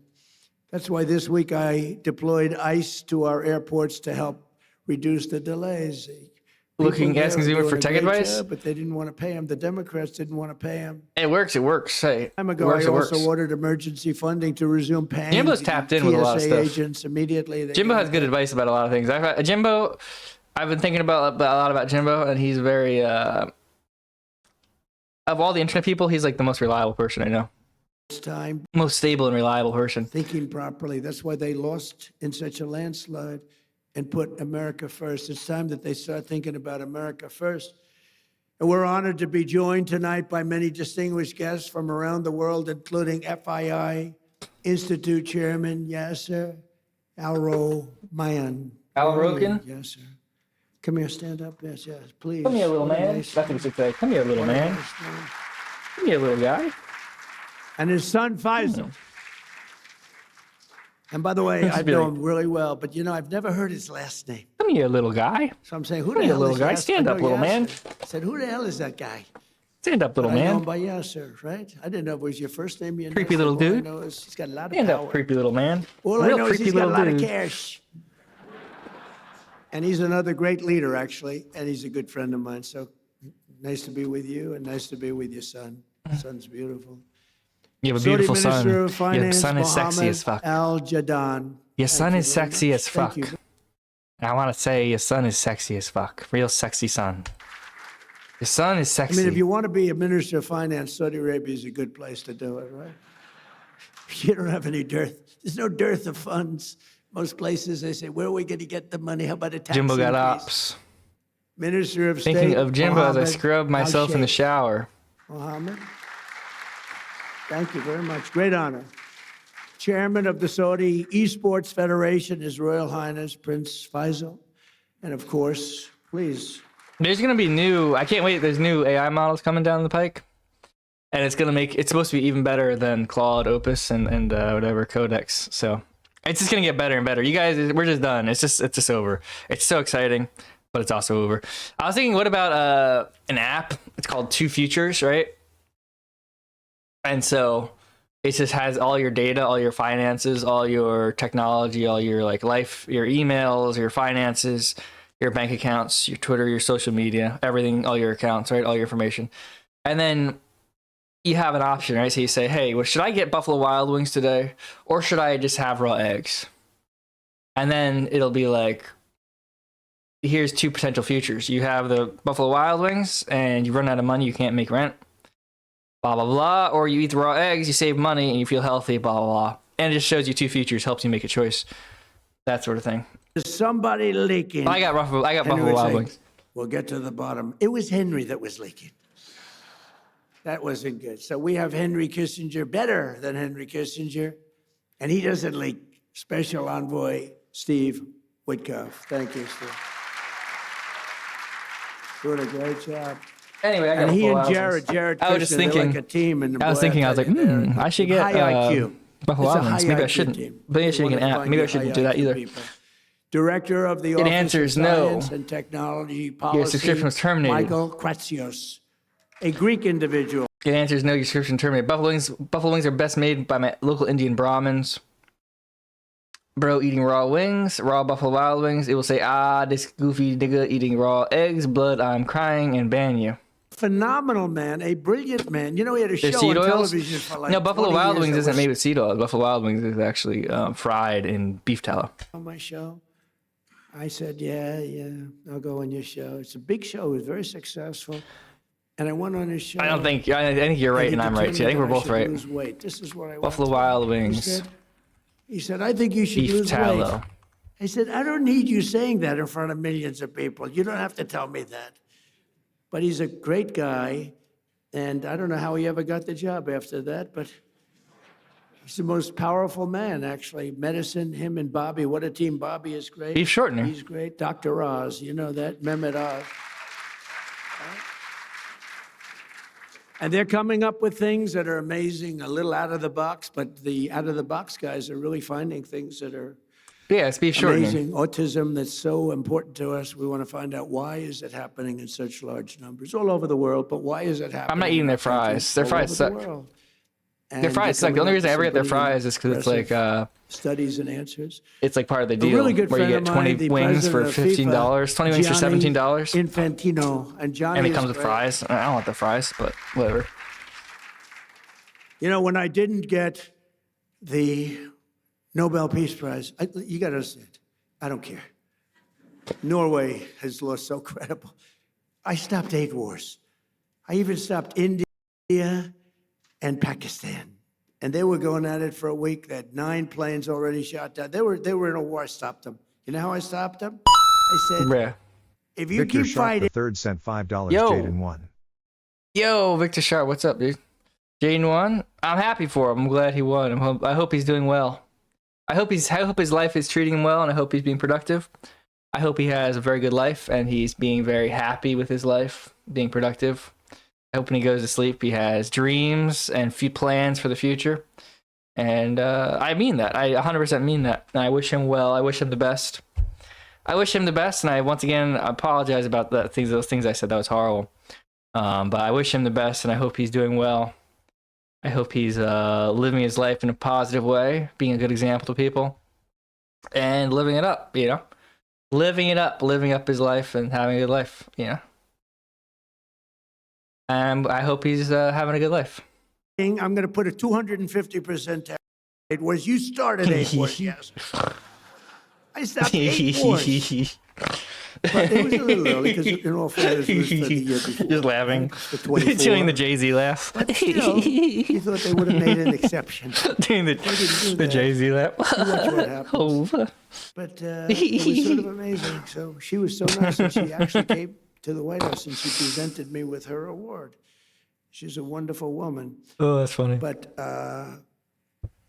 That's why this week I deployed ICE to our airports to help reduce the delays. Looking, People asking there are Zuma for doing a tech great advice? job, but they didn't want to pay him. The Democrats didn't want to pay him. It works. It works. Hey, Time it ago, works. I It also works. ordered emergency funding to resume paying Jimbo's the tapped in with a lot of TSA stuff. agents immediately. They Jimbo gave has good advice about a lot of things. Jimbo, I've been thinking about a lot about Jimbo, and he's very of all the internet people, he's like the most reliable person I know. It's time Most stable and reliable person. thinking properly. That's why they lost in such a landslide and put America first. It's time that they start thinking about America first. And we're honored to be joined tonight by many distinguished guests from around the world, including FII Institute Chairman Yasser Al-Romayan. Al-Rokan? Yes, sir. Come here, stand up. Yes, yes, please. Come here, little What a man. nice- That's what you should say. Come here, little what a man. nice name. Come here, little guy. And his son Faisal. And by the way, I be know like- him really well, but you know, I've never heard his last name. Come here, little guy. So I'm saying, who Come the here, hell little is guy. Yasser? Stand I up, know little man. Yasser. I said, who the hell is that guy? Stand up, little I know him man. by Yasser, right? I didn't know it was your first name. Your Creepy next little name. All I dude. know is he's got a lot of Stand power. up, creepy little man. All I Real know is creepy he's got a little lot of dude. cash. And he's another great leader, actually, and he's a good friend of mine. So nice to be with you, and nice to be with your son. Son's beautiful. You have a Saudi beautiful son. Minister of Your Finance, son is sexy Mohammed as fuck. Al-Jadaan. Your son Thank is you very sexy much. as fuck. Thank you. I want to say your son is sexy as fuck. Real sexy son. Your son is I sexy. mean, if you want to be a minister of finance, Saudi Arabia is a good place to do it, right? You don't have any dearth. There's no dearth of funds. Most places they say, where are we going to get the money? How about a tax Jimbo got increase? ops. Minister of Thinking State, of Jimbo as I Mohammed scrub myself in the Al-Sheikh. shower. Mohammed, thank you very much. Great honor. Chairman of the Saudi Esports Federation, His Royal Highness Prince Faisal. And of course, please, There's gonna be new. I can't wait. There's new AI models coming down the pike, and it's gonna make. It's supposed to be even better than Claude Opus and whatever Codex. So it's just gonna get better and better. You guys, we're just done. It's just over. It's so exciting, but it's also over. I was thinking, what about an app? It's called Two Futures, right? And so it just has all your data, all your finances, all your technology, all your like life, your emails, your finances, your bank accounts, your Twitter, your social media, everything, all your accounts, right? All your information. And then you have an option, right? So you say, hey, well, should I get Buffalo Wild Wings today? Or should I just have raw eggs? And then it'll be like, here's two potential futures. You have the Buffalo Wild Wings and you run out of money, you can't make rent. Blah, blah, blah. Or you eat the raw eggs, you save money, and you feel healthy, blah, blah, blah. And it just shows you two futures, helps you make a choice. That sort of thing. there's somebody leaking. I got Buffalo And Wild we say, Wings. We'll get to the bottom. It was Henry that was leaking. That wasn't good. So we have Henry Kissinger, better than Henry Kissinger, and he doesn't leak. Special Envoy Steve Witkoff. Thank you, Steve. Doing a great job. Anyway, I got And he Buffalo and Wild Jared, Wings. Jared I was just Kushner, they're thinking- like a team. And I was boy, thinking, I was tell like, you, they're I should get high IQ. Buffalo It's a Wild Wings. high Maybe I IQ shouldn't. team. Maybe I should You get an wanna app. find Maybe I your shouldn't high do that IQ either. people. Director of the It Office answers of no. Science and Technology Policy. subscription was terminated. Michael Kratsios, a Greek individual. It answers no, your subscription terminated. Buffalo wings are best made by my local Indian Brahmins. Bro eating raw wings, raw Buffalo Wild Wings. It will say, this goofy nigga eating raw eggs, blood, I'm crying, and ban you. Phenomenal man, a brilliant man. You know, he had a There's show seed on oils. television for like No, Buffalo 20 Wild years Wings that isn't was made with seed oils. Buffalo Wild Wings is actually fried in beef tallow. on my show. I said, yeah, I'll go on your show. It's a big show. It was very successful. And I went on his show. I think you're right and I'm right too. I think we're both right. Lose weight. This is what I Buffalo want. Wild He Wings, said, I think you should beef lose tallow. weight. I said, I don't need you saying that in front of millions of people. You don't have to tell me that. But he's a great guy, and I don't know how he ever got the job after that, but he's the most powerful man, actually. Medicine, him and Bobby. What a team. Bobby is great. Beef shortener. He's great. Dr. Oz, you know that? Mehmet Oz. And they're coming up with things that are amazing, a little out of the box, but the out of the box guys are really finding things that are Yeah, it's beef shortening. amazing. Autism that's so important to us. We want to find out why is it happening in such large numbers all over the world, but why is it happening? I'm not eating in their our country fries. Their all fries over the suck. world? Their And fries they're suck. The only coming reason I up ever with get their some pretty fries is because it's like impressive studies and answers. it's like part of the A deal really good where you friend get of 20 mine, the wings for president of $15, FIFA, 20 wings for Gianni $17, Infantino, and Johnny and it is comes with great. fries. I don't want the fries, but whatever. You know, when I didn't get the Nobel Peace Prize, you got to understand, I don't care. Norway has lost so credible. I stopped 8 wars. I even stopped India and Pakistan. And they were going at it for a week. They had 9 planes already shot down. They were in a war. I stopped them. You know how I stopped them? I said, Yeah. if you Victor keep Sharp fighting, the third sent $5. Yo. Jaden won. Yo, Victor Sharp, what's up, dude? Jaden won. I'm happy for him. I'm glad he won. I hope he's doing well. I hope his life is treating him well, and I hope he's being productive. I hope he has a very good life, and he's being very happy with his life, being productive. I hope when he goes to sleep, he has dreams and few plans for the future. And I mean that. I 100% mean that. And I wish him well. I wish him the best. I wish him the best, and I once again apologize about those things I said. That was horrible. But I wish him the best, and I hope he's doing well. I hope he's living his life in a positive way, being a good example to people, and living it up, you know? Living up his life and having a good life, you know? And I hope he's having a good life. I'm going to put a 250% tax rate. Wars. You started 8 wars, yes. I stopped 8 wars. But it was a little early because, in all fairness, it was for the year before. Just laughing. For 24. Doing the Jay-Z laugh. But still, you thought they would have made an exception. Doing didn't do the that. Jay-Z laugh. Watch what happens. Oh. But it was sort of amazing. So she was so nice, and she actually came to the White House and she presented me with her award. She's a wonderful woman. Oh, that's funny. But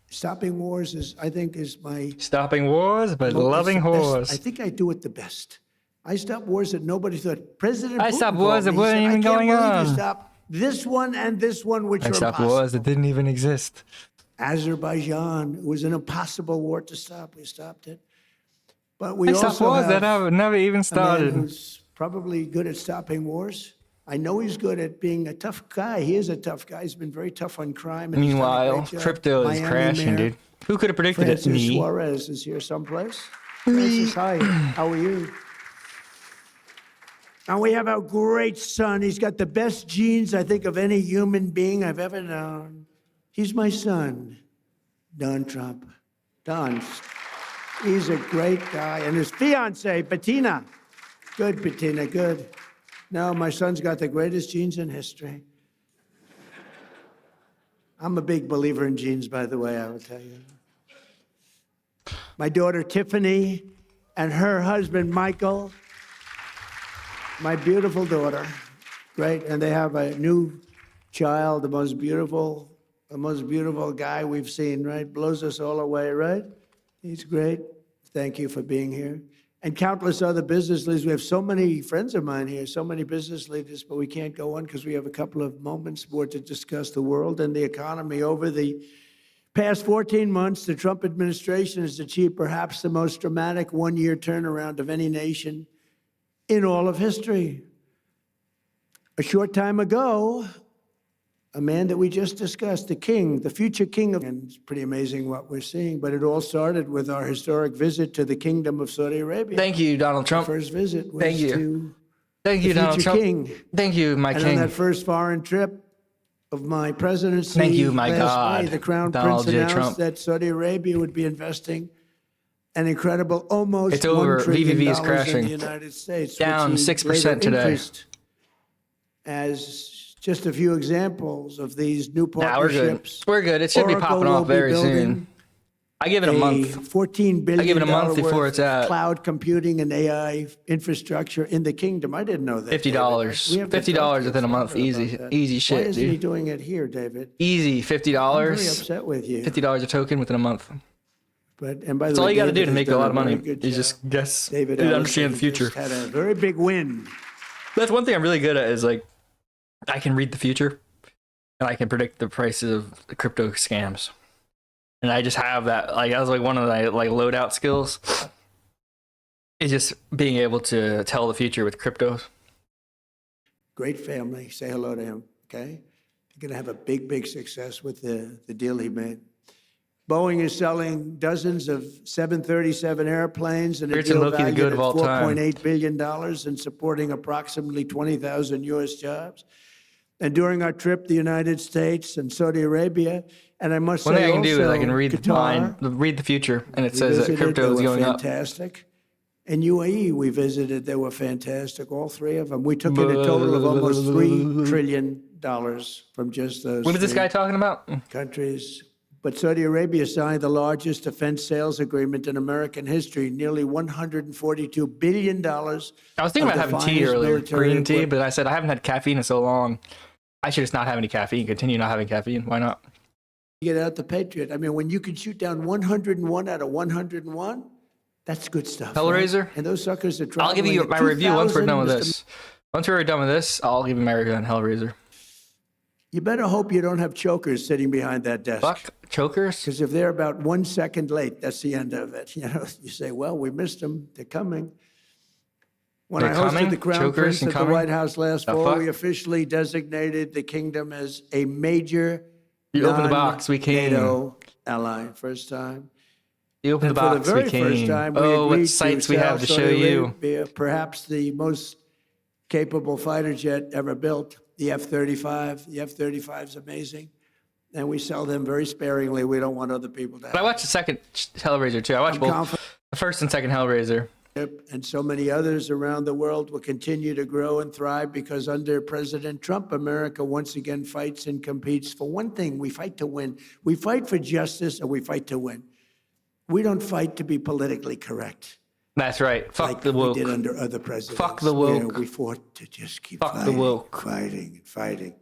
stopping wars is, I think, is my Stopping wars, but loving it's the best. whores. I think I do it the best. I stopped wars that nobody thought. President I Putin stopped called wars that me. He weren't said, even I can't going believe on. You stopped this one and this one, which I are stopped impossible. wars that didn't even exist. Azerbaijan, it was an impossible war to stop. We stopped it. But we I also stopped wars that have never even a man started. who's probably good at stopping wars. I know he's good at being a tough guy. He is a tough guy. He's been very tough on crime. And he's done a Meanwhile, great job. crypto is Miami crashing, Mayor dude. Who could have predicted Francis it? Me. Suarez is here someplace. Francis, hi. How are you? And we have our great son. He's got the best genes, I think, of any human being I've ever known. He's my son, Don Trump. Don, he's a great guy. And his fiance, Bettina. Good, Bettina, good. No, my son's got the greatest genes in history. I'm a big believer in genes, by the way, I will tell you. My daughter, Tiffany, and her husband, Michael. My beautiful daughter, great, and they have a new child, the most beautiful guy we've seen, right? Blows us all away, right? He's great. Thank you for being here. And countless other business leaders. We have so many friends of mine here, so many business leaders, but we can't go on because we have a couple of moments more to discuss the world and the economy. Over the past 14 months, the Trump administration has achieved perhaps the most dramatic one-year turnaround of any nation in all of history. A short time ago, a man that we just discussed, the king, the future king of, and it's pretty amazing what we're seeing, but it all started with our historic visit to the Kingdom of Saudi Arabia. Thank you, Donald Trump. First visit was Thank you. to Thank you, the Donald future Trump. king. Thank you, my And king. on that first foreign trip of my presidency, Thank you, my last God, May, the Crown Donald Prince J. announced Trump. that Saudi Arabia would be investing an incredible almost It's over. $1 trillion VVV is in crashing. the United States, Down which he 6% later today. increased. As just a few examples of these new Nah, we're good. partnerships. We're good. It should be Oracle popping will off be very building soon. I give it a month. $14 billion I give it a month worth before it's of at cloud computing and AI infrastructure in the kingdom. I didn't know that. $50. David. We have to talk to $50 you within a month. further Easy. about that. Easy Why shit, isn't he dude. doing it here, David? Easy. I'm very $50. upset with you. $50 a token within a month. But and by the That's way, all you got to David do to has make a done lot of money. very good You job. just guess. David You Ellison understand the future. just had a very big win. That's one thing I'm really good at is like I can read the future and I can predict the prices of crypto scams. And I just have that, like, that was like one of my like loadout skills is just being able to tell the future with cryptos. Great family. Say hello to him, okay? You're going to have a big, big success with the deal he made. Boeing is selling dozens of 737 airplanes and a Rich and deal Loki, the valued good at of all time. $4.8 billion and supporting approximately 20,000 U.S. jobs. And during our trip, the United States and Saudi Arabia, and I must One say thing I can do is I also can read Qatar, read the future, and it we says that visited, crypto they is were going up. fantastic. And UAE, we visited, they were fantastic, all three of them. We took in a total of almost $3 trillion from just those What is this three guy talking about? countries. But Saudi Arabia signed the largest defense sales agreement in American history, nearly $142 billion. I was thinking about having tea earlier, green tea, but I said I haven't had caffeine in so long. I should just not have any caffeine, continue not having caffeine. Why not? Get out the Patriot. I mean, when you can shoot down 101 out of 101, that's good stuff. Hellraiser? Right? And those suckers are traveling. I'll give you at my review once we're 2,000, done with Mr. this. Once we're done with this, I'll give America and Hellraiser. You better hope you don't have chokers sitting behind that desk. Fuck chokers. Because if they're about 1 second late, that's the end of it. You know, you say, well, we missed them. They're coming. When They're I hosted coming? the Crown Chokers Prince and at the coming? White House last The fall, fuck? we officially designated the kingdom as a major You opened the box, we came. NATO ally. First time. You opened the And box, for the we very first came. time, we Oh, agreed what sights to we sell have to show Saudi you. Arabia perhaps the most capable fighter jet ever built, the F-35. The F-35 is amazing. And we sell them very sparingly. We don't want other people to have But I watched the second Hellraiser too. I watched I'm both confident. the first and second Hellraiser. And so many others around the world will continue to grow and thrive because under President Trump, America once again fights and competes for one thing. We fight to win. We fight for justice and we fight to win. We don't fight to be politically correct That's right. Fuck like the woke. we did under other presidents. Fuck the woke. Yeah, we fought to just keep Fuck the fighting, woke. fighting, and fighting.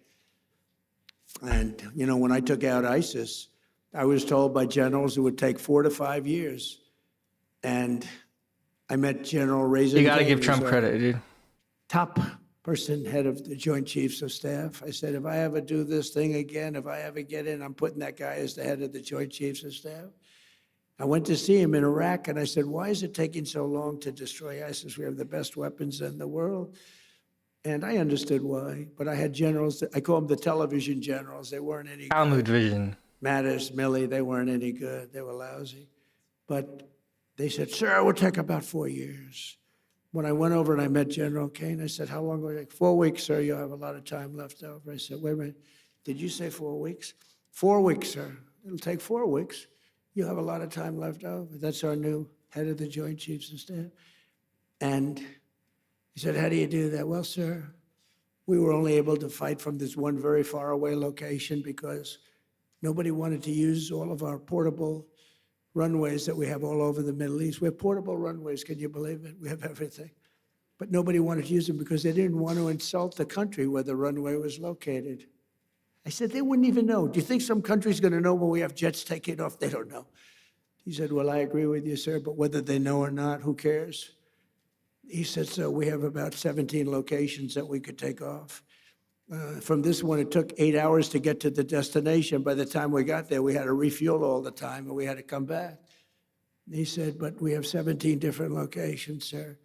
And, you know, when I took out ISIS, I was told by generals it would take 4 to 5 years. And I met General Raisin. You got to give Trump credit, dude. Top person, head of the Joint Chiefs of Staff. I said, if I ever do this thing again, if I ever get in, I'm putting that guy as the head of the Joint Chiefs of Staff. I went to see him in Iraq, and I said, why is it taking so long to destroy ISIS? We have the best weapons in the world. And I understood why, but I had generals, I call them the television generals. They weren't any good. Talmud vision. Mattis, Milley, they weren't any good. They were lousy. But they said, sir, it would take about 4 years. When I went over and I met General Kane, I said, how long will it take? 4 weeks, sir. You'll have a lot of time left over. I said, wait a minute. Did you say 4 weeks? 4 weeks, sir. It'll take 4 weeks. You'll have a lot of time left over. That's our new head of the Joint Chiefs of Staff. And he said, how do you do that? Well, sir, we were only able to fight from this one very far away location because nobody wanted to use all of our portable runways that we have all over the Middle East. We have portable runways, can you believe it? We have everything. But nobody wanted to use them because they didn't want to insult the country where the runway was located. I said, they wouldn't even know. Do you think some country's going to know when we have jets taking off? They don't know. He said, well, I agree with you, sir, but whether they know or not, who cares? He said, so we have about 17 locations that we could take off. From this one, it took 8 hours to get to the destination. By the time we got there, we had to refuel all the time, and we had to come back. He said, but we have 17 different locations, sir.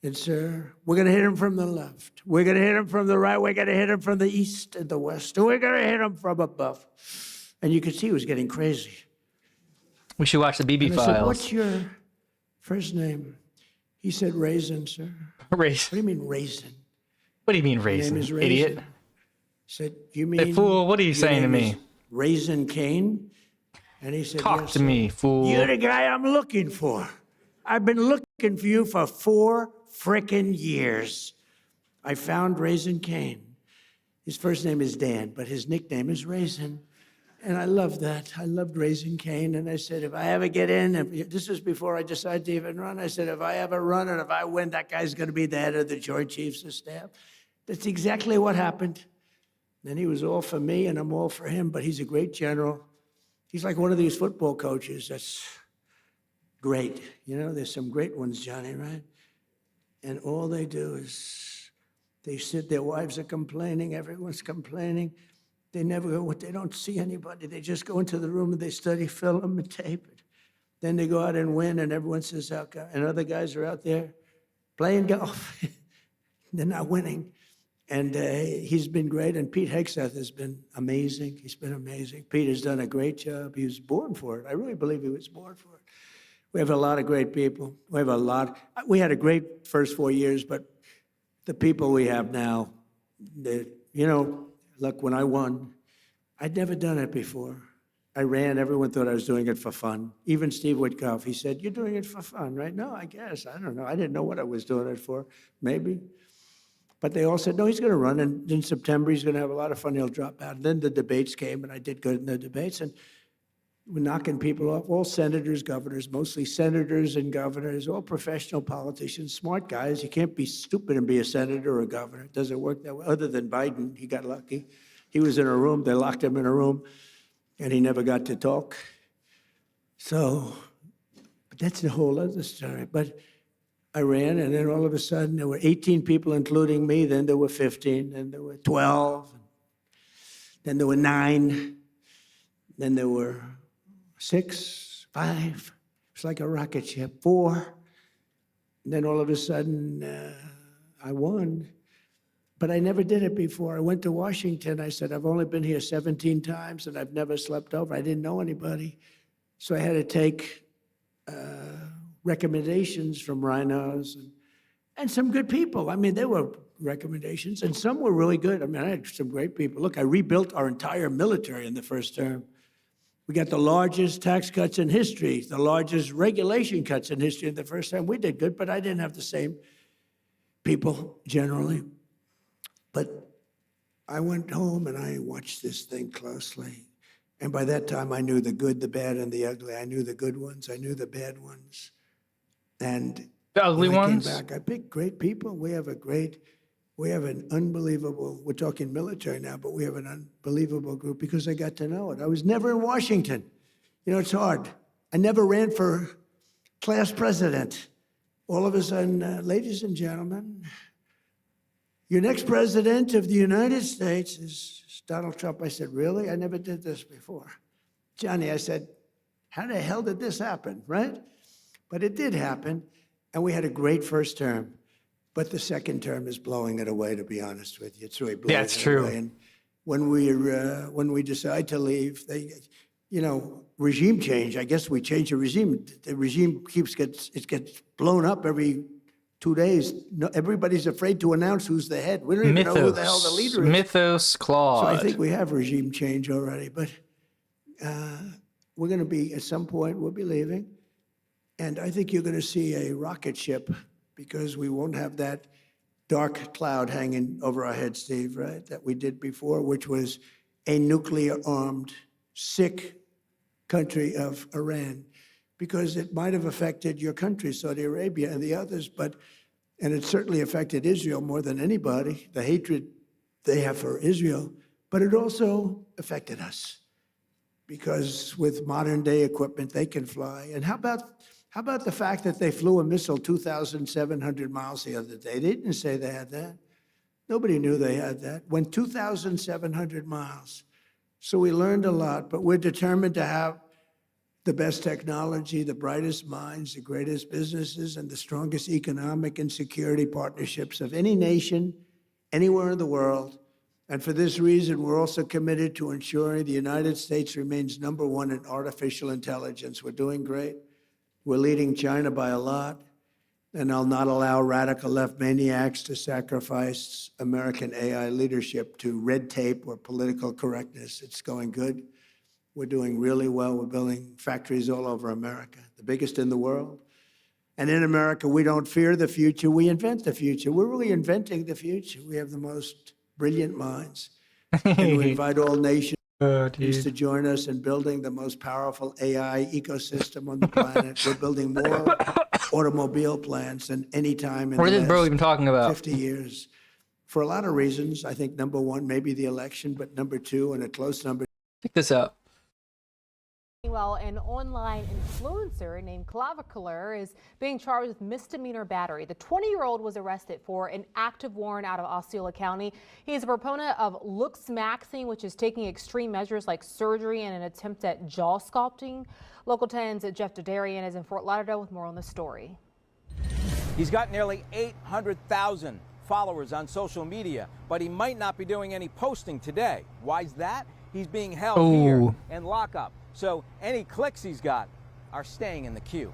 And, sir, we're going to hit them from the left. We're going to hit them from the right. We're going to hit them from the east and the west. And we're going to hit them from above. And you could see he was getting crazy. We should watch the BB And I said, files. what's your first name? He said, Raisin, sir. What Raisin. do you mean, Raisin? What do you mean, My raisin? name is Raisin. Idiot. I said, you mean? Hey, fool, what are you your saying to name me? is Raisin Kane? And he said, Talk yes, to sir. me, fool. You're the guy I'm looking for. I've been looking for you for 4 frickin' years. I found Raisin Kane. His first name is Dan, but his nickname is Raisin. And I loved that. I loved raising Cain. And I said, if I ever get in, this was before I decided to even run, I said, if I ever run and if I win, that guy's going to be the head of the Joint Chiefs of Staff. That's exactly what happened. And he was all for me, and I'm all for him, but he's a great general. He's like one of these football coaches that's great. You know, there's some great ones, Johnny, right? And all they do is they sit, their wives are complaining, everyone's complaining. They never go, they don't see anybody. They just go into the room and they study film and tape it. Then they go out and win, and everyone says, how come? And other guys are out there playing golf. They're not winning. And he's been great, and Pete Hegseth has been amazing. He's been amazing. Pete has done a great job. He was born for it. I really believe he was born for it. We have a lot of great people. We have a lot. We had a great first 4 years, but the people we have now, you know, look, when I won, I'd never done it before. I ran. Everyone thought I was doing it for fun. Even Steve Witkoff, he said, you're doing it for fun, right? No, I guess. I don't know. I didn't know what I was doing it for. Maybe. But they all said, no, he's going to run. And in September, he's going to have a lot of fun. He'll drop out. And then the debates came, and I did good in the debates. And we're knocking people off, all senators, governors, mostly senators and governors, all professional politicians, smart guys. You can't be stupid and be a senator or a governor. It doesn't work that way. Other than Biden, he got lucky. He was in a room. They locked him in a room, and he never got to talk. So, but that's a whole other story. But I ran, and then all of a sudden, there were 18 people, including me. Then there were 15. Then there were 12. Then there were 9. Then there were 6, 5. It's like a rocket ship. 4. And then all of a sudden, I won. But I never did it before. I went to Washington. I said, I've only been here 17 times, and I've never slept over. I didn't know anybody. So I had to take recommendations from rhinos and some good people. I mean, there were recommendations, and some were really good. I mean, I had some great people. Look, I rebuilt our entire military in the first term. We got the largest tax cuts in history, the largest regulation cuts in history in the first time. We did good, but I didn't have the same people generally. But I went home and I watched this thing closely. And by that time, I knew the good, the bad, and the ugly. I knew the good ones. I knew the bad ones. And The ugly when I ones? came back, I picked great people. We have an unbelievable, we're talking military now, but we have an unbelievable group because I got to know it. I was never in Washington. You know, it's hard. I never ran for class president. All of a sudden, ladies and gentlemen, your next president of the United States is Donald Trump. I said, really? I never did this before. Johnny, I said, how the hell did this happen, right? But it did happen, and we had a great first term. But the second term is blowing it away, to be honest with you. It's really blowing Yeah, it's it true. away. And when we decide to leave, regime change, I guess we change the regime. The regime gets blown up every 2 days. No, everybody's afraid to announce who's the head. We don't even know who the hell the leader is. Mythos Claude. So I think we have regime change already, but we're going to be, at some point, we'll be leaving. And I think you're going to see a rocket ship because we won't have that dark cloud hanging over our heads, Steve, right, that we did before, which was a nuclear-armed, sick country of Iran, because it might have affected your country, Saudi Arabia, and the others, and it certainly affected Israel more than anybody, the hatred they have for Israel, but it also affected us because with modern day equipment, they can fly. And how about the fact that they flew a missile 2,700 miles the other day? They didn't say they had that. Nobody knew they had that. Went 2,700 miles. So we learned a lot, but we're determined to have the best technology, the brightest minds, the greatest businesses, and the strongest economic and security partnerships of any nation, anywhere in the world. And for this reason, we're also committed to ensuring the United States remains #1 in artificial intelligence. We're doing great. We're leading China by a lot, and I'll not allow radical left maniacs to sacrifice American AI leadership to red tape or political correctness. It's going good. We're doing really well. We're building factories all over America, the biggest in the world. And in America, we don't fear the future, we invent the future. We're really inventing the future. We have the most brilliant minds. And we invite all nations Used to join us in building the most powerful AI ecosystem on the planet. We're building more automobile plants than any time in What the is this bro last even talking about? 50 years. For a lot of reasons. I think number one, maybe the election, but number two, and a close number Check this out. Well, an online influencer named Clavicular is being charged with misdemeanor battery. The 20-year-old was arrested for an active warrant out of Osceola County. He's a proponent of looks maxing, which is taking extreme measures like surgery in an attempt at jaw sculpting. Local 10's Jeff Dodarian is in Fort Lauderdale with more on the story. He's got nearly 800,000 followers on social media, but he might not be doing any posting today. Why's that? He's being held here in lockup. So any clicks he's got are staying in the queue.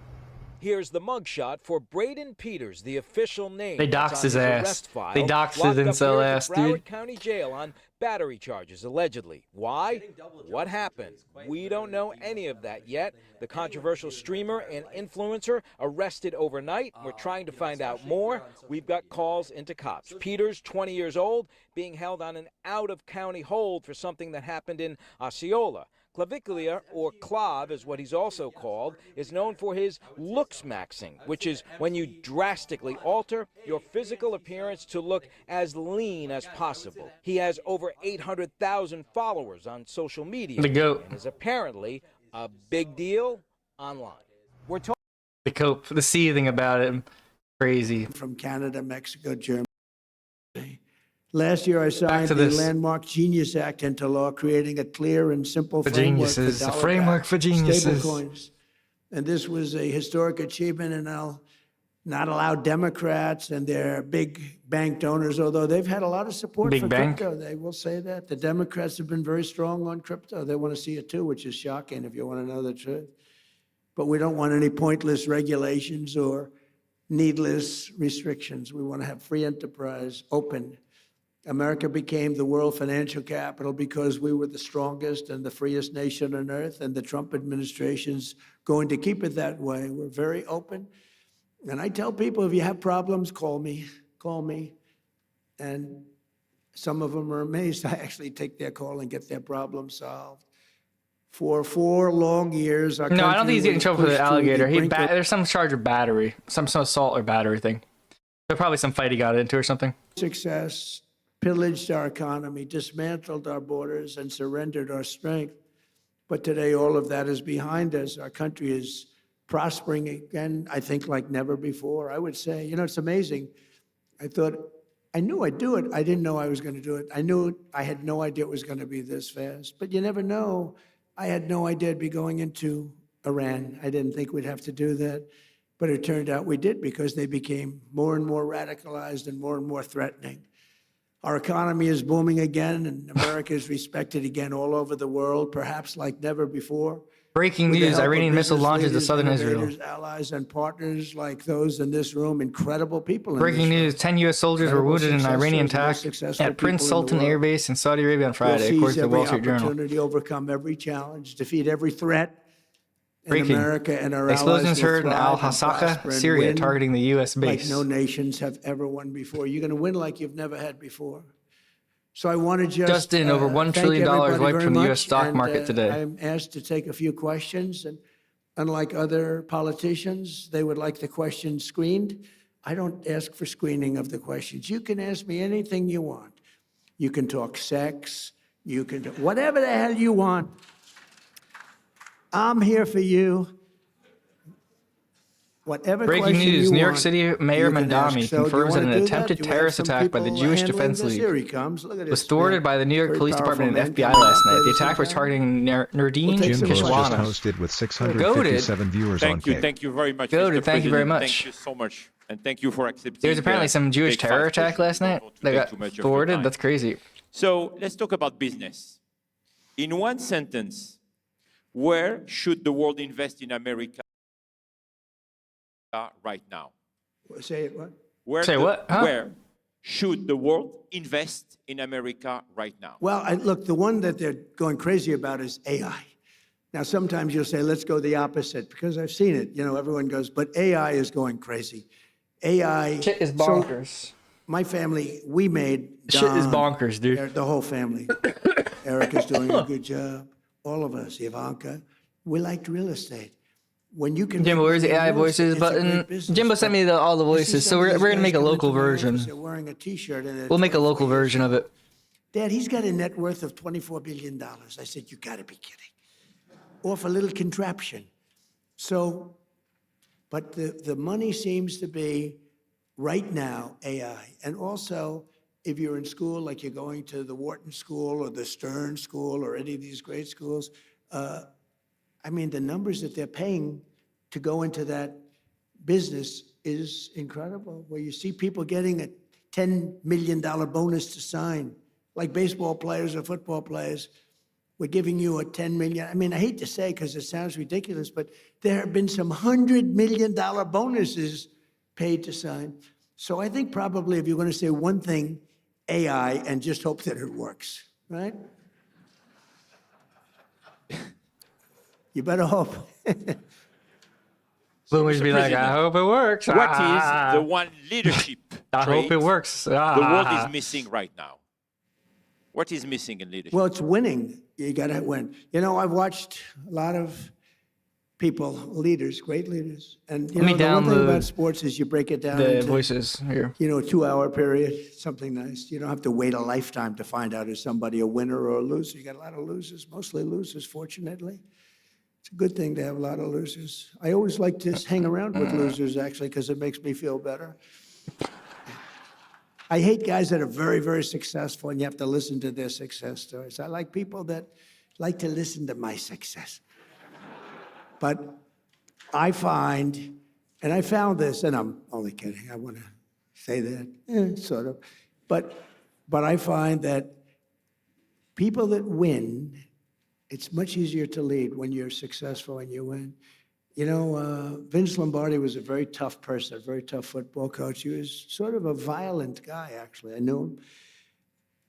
Here's the mugshot for Braden Peters, the official name. They doxed his ass. They doxed his incel ass, dude. Broward County Jail on battery charges, allegedly. Why? What happened? We don't know any of that yet. The controversial streamer and influencer arrested overnight. We're trying to find out more. We've got calls into cops. Peters, 20 years old, being held on an out-of-county hold for something that happened in Osceola. Clavicular, or Clav is what he's also called, is known for his looks maxing, which is when you drastically alter your physical appearance to look as lean as possible. He has over 800,000 followers on social media and is apparently a big deal online. We're told the seething about it, crazy. from Canada, Mexico, Germany. Last year, I signed the Landmark Genius Act into law, creating a clear and simple framework for geniuses. Stablecoins. And this was a historic achievement, and I'll not allow Democrats and their big bank donors, although they've had a lot of support for crypto. They will say that. The Democrats have been very strong on crypto. They want to see it too, which is shocking if you want to know the truth. But we don't want any pointless regulations or needless restrictions. We want to have free enterprise, open. America became the world financial capital because we were the strongest and the freest nation on earth, and the Trump administration's going to keep it that way. We're very open. And I tell people, if you have problems, call me. And some of them are amazed I actually take their call and get their problem solved. For 4 long years, our No, I don't think he's getting in trouble for the alligator. There's some charge of battery, some assault or battery thing. There's probably some fight he got into or something. Success. Pillaged our economy, dismantled our borders, and surrendered our strength. But today, all of that is behind us. Our country is prospering again, I think, like never before. I would say, it's amazing. I knew I'd do it. I didn't know I was going to do it. I had no idea it was going to be this fast. But you never know. I had no idea I'd be going into Iran. I didn't think we'd have to do that. But it turned out we did, because they became more and more radicalized and more threatening. Our economy is booming again, and America is respected again all over the world, perhaps like never before. Breaking news, Iranian missile launches to southern Israel. Allies and partners like those in this room, incredible people. Breaking news, 10 U.S. soldiers were wounded in an Iranian attack at Prince Sultan Air Base in Saudi Arabia on Friday, according to the Wall Street Journal. Opportunity, overcome every challenge, defeat every threat. Breaking. America and our Explosions allies heard in will Al thrive and Hasaka, prosper and Syria, win targeting the U.S. base. like no nations have ever won before. You're going to win like you've never had before. So I want to just in, over $1 trillion wiped from the U.S. stock market today. I'm asked to take a few questions, and unlike other politicians, they would like the questions screened. I don't ask for screening of the questions. You can ask me anything you want. You can talk sex. You can do whatever the hell you want. I'm here for you. Whatever Breaking news, New York want, City Mayor Mandami confirms that an attempted terrorist some attack by the people Jewish handling Defense this? League Here he comes. Look at was this thwarted man. by the New York Very Police Department and powerful FBI man. last night. The Ladies attack and was targeting Nurdin take some Jim Rose just Kishwana. hosted with 657 viewers on Kick. Thank you very much. Goated, Mr. thank you very President. much. Thank you so much. And thank you for accepting. There was apparently some Jewish take terror 5 attack last night questions that to got take too much of your thwarted. time. That's crazy. So let's talk about business. In one sentence, where should the world invest in America right now? Say it, what? Where should the world invest in America right now? Well, look, the one that they're going crazy about is AI. Now, sometimes you'll say, let's go the opposite, because I've seen it. Everyone goes, but AI is going crazy. AI. Shit is bonkers. So my family, we made Shit is bonkers, dude. The whole family. Erica's doing a good job. All of us, Ivanka, we liked real estate. When you can. Jimbo, where's the AI voices It's a great button? business, Jimbo sent me all the but you see voices, so some of we're these gonna guys make a come local into my office, version. they're wearing a T-shirt and they're We'll make a 24 local years version of old. it. Dad, he's got a net worth of $24 billion. I said, you gotta be kidding. Off a little contraption. So, but the money seems to be, right now, AI. And also, if you're in school, like you're going to the Wharton School or the Stern School or any of these great schools, I mean, the numbers that they're paying to go into that business is incredible, where you see people getting a $10 million bonus to sign, like baseball players or football players. We're giving you a $10 million. I mean, I hate to say because it sounds ridiculous, but there have been some $100 million bonuses paid to sign. So I think probably if you're going to say one thing, AI, and just hope that it works, right? You better hope. Boomers Mr. be like, I President, hope it works. What is the one leadership I hope it trait works. the world is missing right now? What is missing in leadership? Well, it's winning. You got to win. You know, I've watched a lot of people, leaders, great leaders. And, you Let me know, the one thing download about sports is you break it down The into, voices here. you know, a 2-hour period, something nice. You don't have to wait a lifetime to find out is somebody a winner or a loser. You got a lot of losers, mostly losers, fortunately. It's a good thing to have a lot of losers. I always like to hang around with losers, actually, because it makes me feel better. I hate guys that are very, very successful and you have to listen to their success stories. I like people that like to listen to my success. But I find, and I found this, and I'm only kidding, I want to say that, sort of. But I find that people that win, it's much easier to lead when you're successful and you win. You know, Vince Lombardi was a very tough person, a very tough football coach. He was sort of a violent guy, actually. I knew him.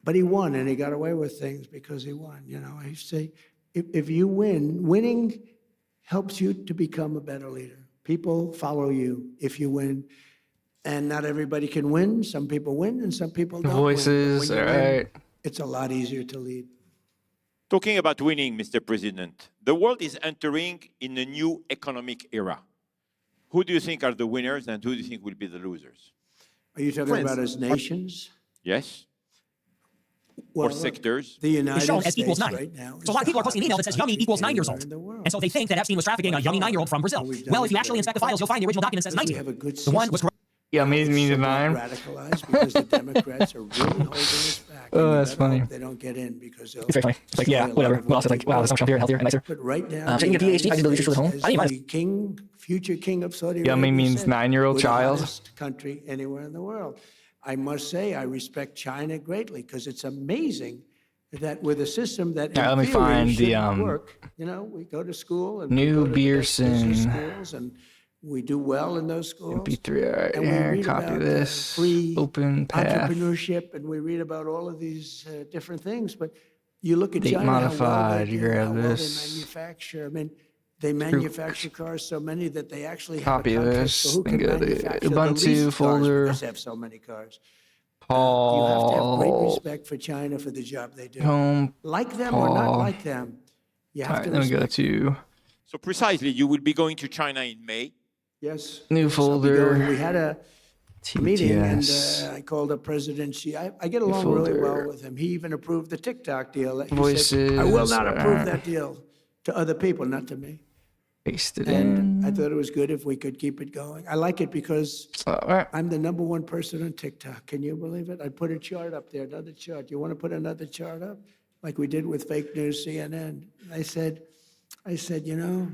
But he won, and he got away with things because he won. You know, I used to say, if you win, winning helps you to become a better leader. People follow you if you win. And not everybody can win. Some people win, and some people don't Voices, win. all But when you win, right. it's a lot easier to lead. Talking about winning, Mr. President, the world is entering in a new economic era. Who do you think are the winners and who do you think will be the losers? Are you talking about as nations? Yes? Well, or sectors? The United shown as States equals 9. right now So a lot of people are posting an email that says Yummy equals 9 years old. And so they think that Epstein was trafficking a young 9-year-old from Brazil. Well, if you actually inspect the files, you'll find the original document says 19. The one was Yeah, me means somewhat 9. radicalized because the Democrats are really holding us back. Oh, And you that's better funny. hope they don't get in because It's very funny. It's like, yeah, whatever. What else is like, wow, this is healthier and nicer. But right now, Should you get a PhD? I did the research for the home. I didn't the king, future king of Saudi Yummy Arabia means said, 9-year-old we're the child. hottest country anywhere in the world. I must say, I respect China greatly because it's amazing that with a system that in All right, let me theory find the, shouldn't work, you know, we go to school and we New go to the best business Beerson. schools and we do well in those schools. MP3, all right, And we here, read copy about, this. free Open path. entrepreneurship, and we read about all of these different things. But you look at Date China, modified, how you well they, grab how well this. they manufacture. I mean, they manufacture cars so many that they actually Copy have a contest this, for who then can go to manufacture the Ubuntu least folder. cars because they have so many cars. You have to have great Paul. respect for China for the job they do. Home. Like them or not Paul. like them, you All have right, to then we go respect. to So precisely, you will be going to China in May. Yes. new yes, I'll be folder. going. We had a meeting, and TBTS. I called up President Xi. I get along really well folder. with him. He even approved the TikTok deal. He said, Voices, I will not approve uh, that deal to other people, not to me. Paste it And I in. thought it was good if we could keep it going. I like it because All right. I'm the #1 person on TikTok. Can you believe it? I put a chart up there, another chart. You want to put another chart up, like we did with fake news CNN? I said, you know,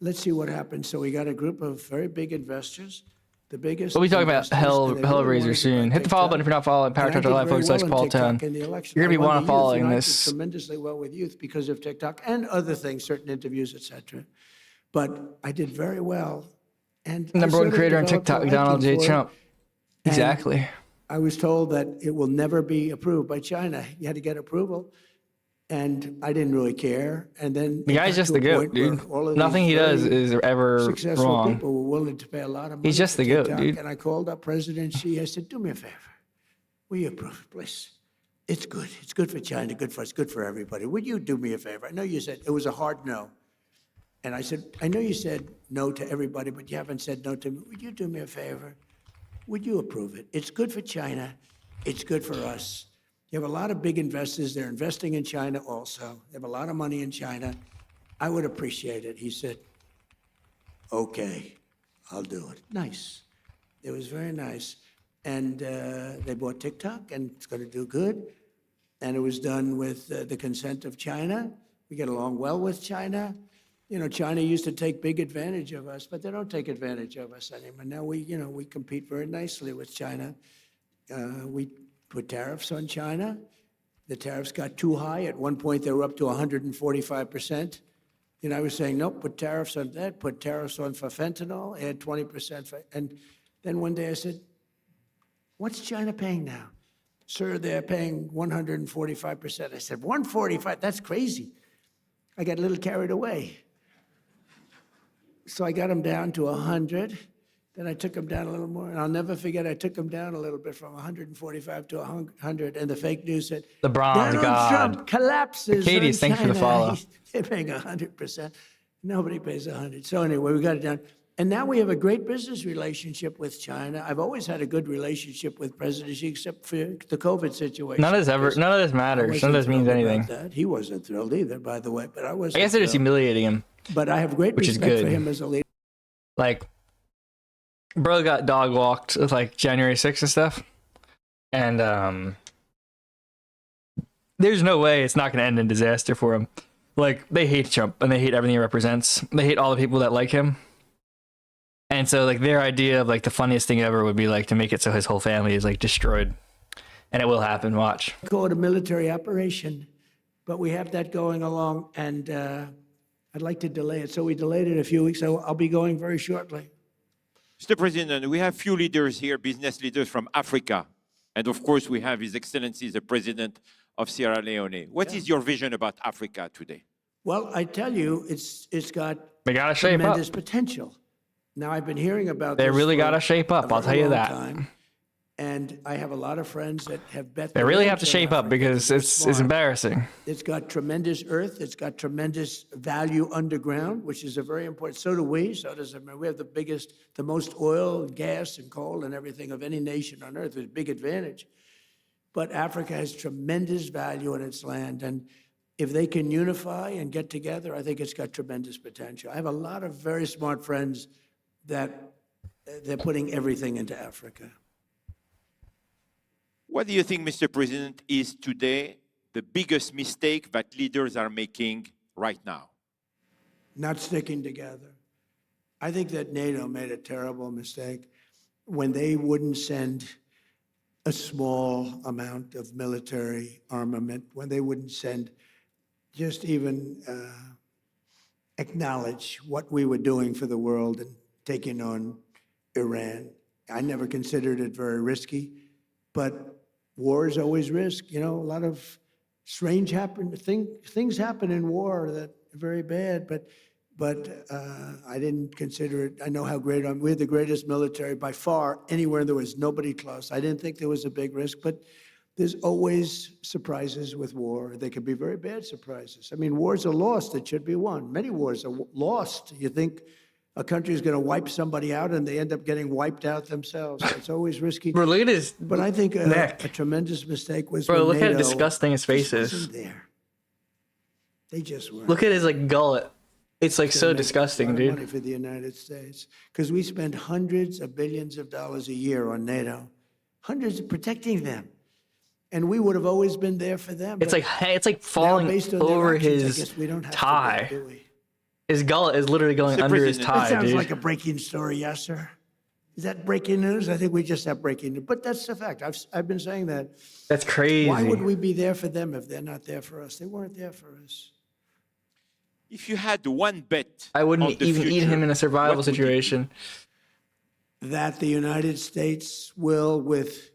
let's see what happens. So we got a group of very big investors, the biggest. We'll be talking about investors, and they really Hellraiser wanted to soon. buy Hit the follow button if you're not following. And I did PowerTouch.live very / well on Paul TikTok 10. in the election. You're gonna be I won wanting the youth, following and I did this. tremendously well with youth because of TikTok and other things, certain interviews, etc. But I did very well. And I Number sort one of creator on developed a TikTok, Donald J. liking for it. Trump. And Exactly. I was told that it will never be approved by China. You had to get approval. And I didn't really care. And then The it guy's got just to the a goat, point where dude. all of Nothing these he does very is ever successful wrong. people were willing to pay a lot of money. He's just for the goat, TikTok. dude. And I called up President Xi. I said, do me a favor. Will you approve it, please? It's good. It's good for China, good for us, good for everybody. Would you do me a favor? I know you said it was a hard no. And I said, I know you said no to everybody, but you haven't said no to me. Would you do me a favor? Would you approve it? It's good for China. It's good for us. You have a lot of big investors. They're investing in China also. They have a lot of money in China. I would appreciate it. He said, okay, I'll do it. Nice. It was very nice. And they bought TikTok, and it's going to do good. And it was done with the consent of China. We get along well with China. You know, China used to take big advantage of us, but they don't take advantage of us anymore. Now we compete very nicely with China. We put tariffs on China. The tariffs got too high. At one point, they were up to 145%. You know, I was saying, nope, put tariffs on that, put tariffs on for fentanyl, add 20%. And then one day I said, what's China paying now? Sir, they're paying 145%. I said, 145? That's crazy. I got a little carried away. So I got them down to 100. Then I took them down a little more. And I'll never forget, I took them down a little bit from 145 to 100. And the fake news said, the bronze Donald god. Trump collapses. Katie's, thanks for the follow. They're paying 100%. Nobody pays 100. So anyway, we got it down. And now we have a great business relationship with China. I've always had a good relationship with President Xi, except for the COVID situation. None of this matters. None of this means anything. He wasn't thrilled either, by the way. But I was. I guess they're just humiliating him. But I have great respect for him as a leader. Like, bro got dog walked with like January 6th and stuff. And there's no way it's not going to end in disaster for him. Like, they hate Trump and they hate everything he represents. They hate all the people that like him. And so, like, their idea of, like, the funniest thing ever would be, like, to make it so his whole family is, like, destroyed. And it will happen, watch. Call it a military operation, but we have that going along, and I'd like to delay it. So we delayed it a few weeks, so I'll be going very shortly. Mr. President, we have few leaders here, business leaders from Africa. And, of course, we have His Excellency, the President of Sierra Leone. What is your vision about Africa today? Well, I tell you, it's got they gotta shape tremendous up. potential. Now, I've been hearing about They this really for got to shape up, a I'll tell very you long that. time, and I have a lot of friends that have bet. They their really lives have to on shape up Africa. because They're it's smart. embarrassing. It's got tremendous earth. It's got tremendous value underground, which is a very important. So do we. So does America. We have the most oil, and gas, and coal, and everything of any nation on earth. It's a big advantage. But Africa has tremendous value in its land, and if they can unify and get together, I think it's got tremendous potential. I have a lot of very smart friends that they're putting everything into Africa. What do you think, Mr. President, is today the biggest mistake that leaders are making right now? Not sticking together. I think that NATO made a terrible mistake when they wouldn't send a small amount of military armament, when they wouldn't send just even acknowledge what we were doing for the world and taking on Iran. I never considered it very risky, but war is always risk. You know, a lot of strange things happen in war that are very bad, but I didn't consider it. I know how great we're the greatest military by far anywhere there was nobody close. I didn't think there was a big risk, but there's always surprises with war. They can be very bad surprises. I mean, wars are lost that should be won. Many wars are lost. You think a country is going to wipe somebody out, and they end up getting wiped out themselves. It's always risky. Bro, look at his But I think neck. a tremendous mistake was Bro, when look NATO how disgusting his face just is. wasn't there. They just weren't. Look at his, like, gullet. It's, like, so Make disgusting, a lot of dude. money for the United States, because we spend hundreds of billions of dollars a year on NATO, hundreds of protecting them, and we would have always been there for them. It's but like, hey, it's like now, falling based on their over actions, I his guess we don't have to tie. do, do we? His gullet is literally going Mr. under his President, That tie, sounds dude. like a breaking story, yes, sir. Is that breaking news? I think we just have breaking news, but that's the fact. I've been saying that. That's crazy. Why would we be there for them if they're not there for us? They weren't there for us. If you had one bet, I wouldn't on the even eat future, him in a survival what would it be? situation. That the United States will, with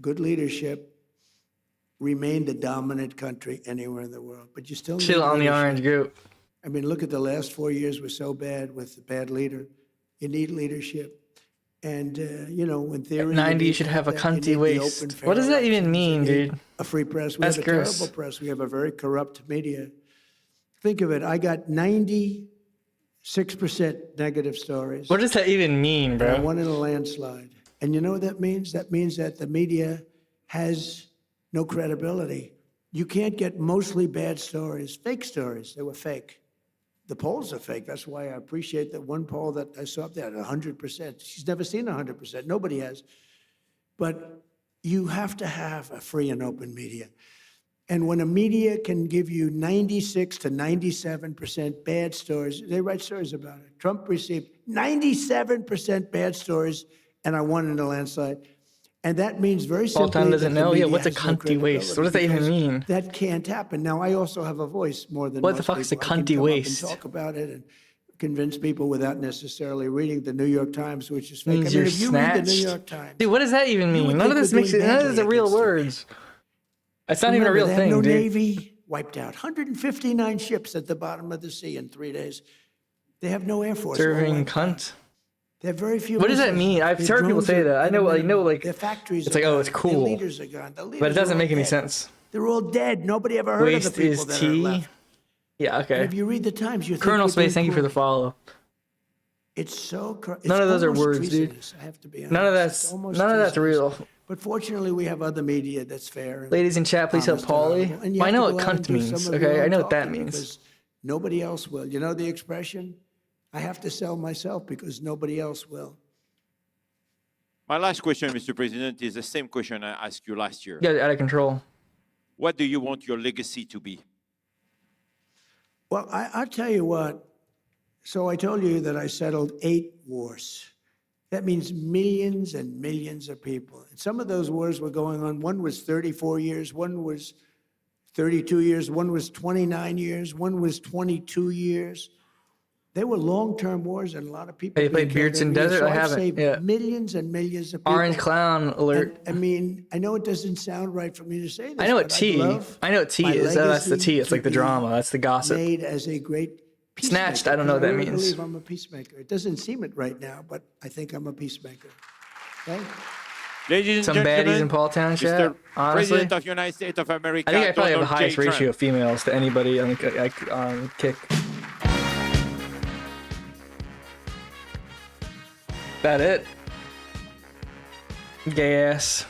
good leadership, remain the dominant country anywhere in the world. But you still need Chill on the leadership. orange group. I mean, look at the last 4 years were so bad with the bad leader. You need leadership. And, you know, in theory, At 90, you need should to have a that. You need cunty the waist. open, fair What does that even elections. mean, You need dude? a free press. We That's have a gross. terrible press. We have a very corrupt media. Think of it. I got 96% negative stories. What does that even mean, And I bro? won in a landslide. And you know what that means? That means that the media has no credibility. You can't get mostly bad stories, fake stories. They were fake. The polls are fake. That's why I appreciate that one poll that I saw up there at 100%. She's never seen 100%. Nobody has. But you have to have a free and open media. And when a media can give you 96 to 97% bad stories, they write stories about it. Trump received 97% bad stories, and I won in a landslide. And that means very Paul simply Tom doesn't that the know. Yeah, media what's a has no cunty waste? What does that even credibility, mean? because that can't happen. Now, I also have a voice more than What the most fuck is a people. I can cunty come up and waste? talk about it and convince people without necessarily reading the New York Times, which is fake. Means I mean, you're if you read the New snatched. York Times, Dude, what does that even you mean? would None of think this we're makes it. doing None of this are badly real against them. words. It's not even a remember, real they have thing, no dude. Navy, wiped out 159 ships at the bottom of the sea in 3 days. They have no Air Force. all Serving wiped out. cunt. They have very few. What does that missiles. mean? I've Their heard people drones say are that. I at a know, minimum. like Their factories it's are like, oh, gone. it's cool. Their leaders are gone. The But it leaders doesn't are make all any dead. sense. They're all dead. Nobody ever heard Waste of the people is that are T. left. Yeah, And okay. if you read the Times, you think Colonel we're Space, doing thank you for the poorly. follow. It's so. It's None of those are almost words, dude. treasonous, I have to be honest. None of It's that's almost none of that's treasonous. real. But fortunately, we have other media that's fair. And Ladies in chat, please help honest and honorable. Paulie. And you Well, I have know to what go out and cunt do means. some of your Okay, I own know what that talking means. because nobody else will. You know the expression? I have to sell myself because nobody else will. My last question, Mr. President, is the same question I asked you last year. Yeah, out of control. What do you want your legacy to be? Well, I'll tell you what. So I told you that I settled 8 wars. That means millions and millions of people. And some of those wars were going on. One was 34 years, one was 32 years, one was 29 years, one was 22 years. They were long-term wars, and a lot of people. Hey, you played being killed Beards in every year. Desert? So I I've haven't, saved yeah. millions and millions of people. Orange clown alert. And, I mean, I know it doesn't sound right for me to say this. I know what but I'd T. love I know what T my is. That's the legacy T. It's like to the be drama. That's the gossip. Made as a great Snatched, peacemaker, I don't know what that because I really means. believe I'm a peacemaker. It doesn't seem it right now, but I think I'm a peacemaker. Okay? Ladies and Some gentlemen, baddies in Paul Town chat. Mr. Honestly, President of the United States of America, I think I probably have the Donald J. highest ratio Trump. of females to anybody on Kick. That it. Gay ass.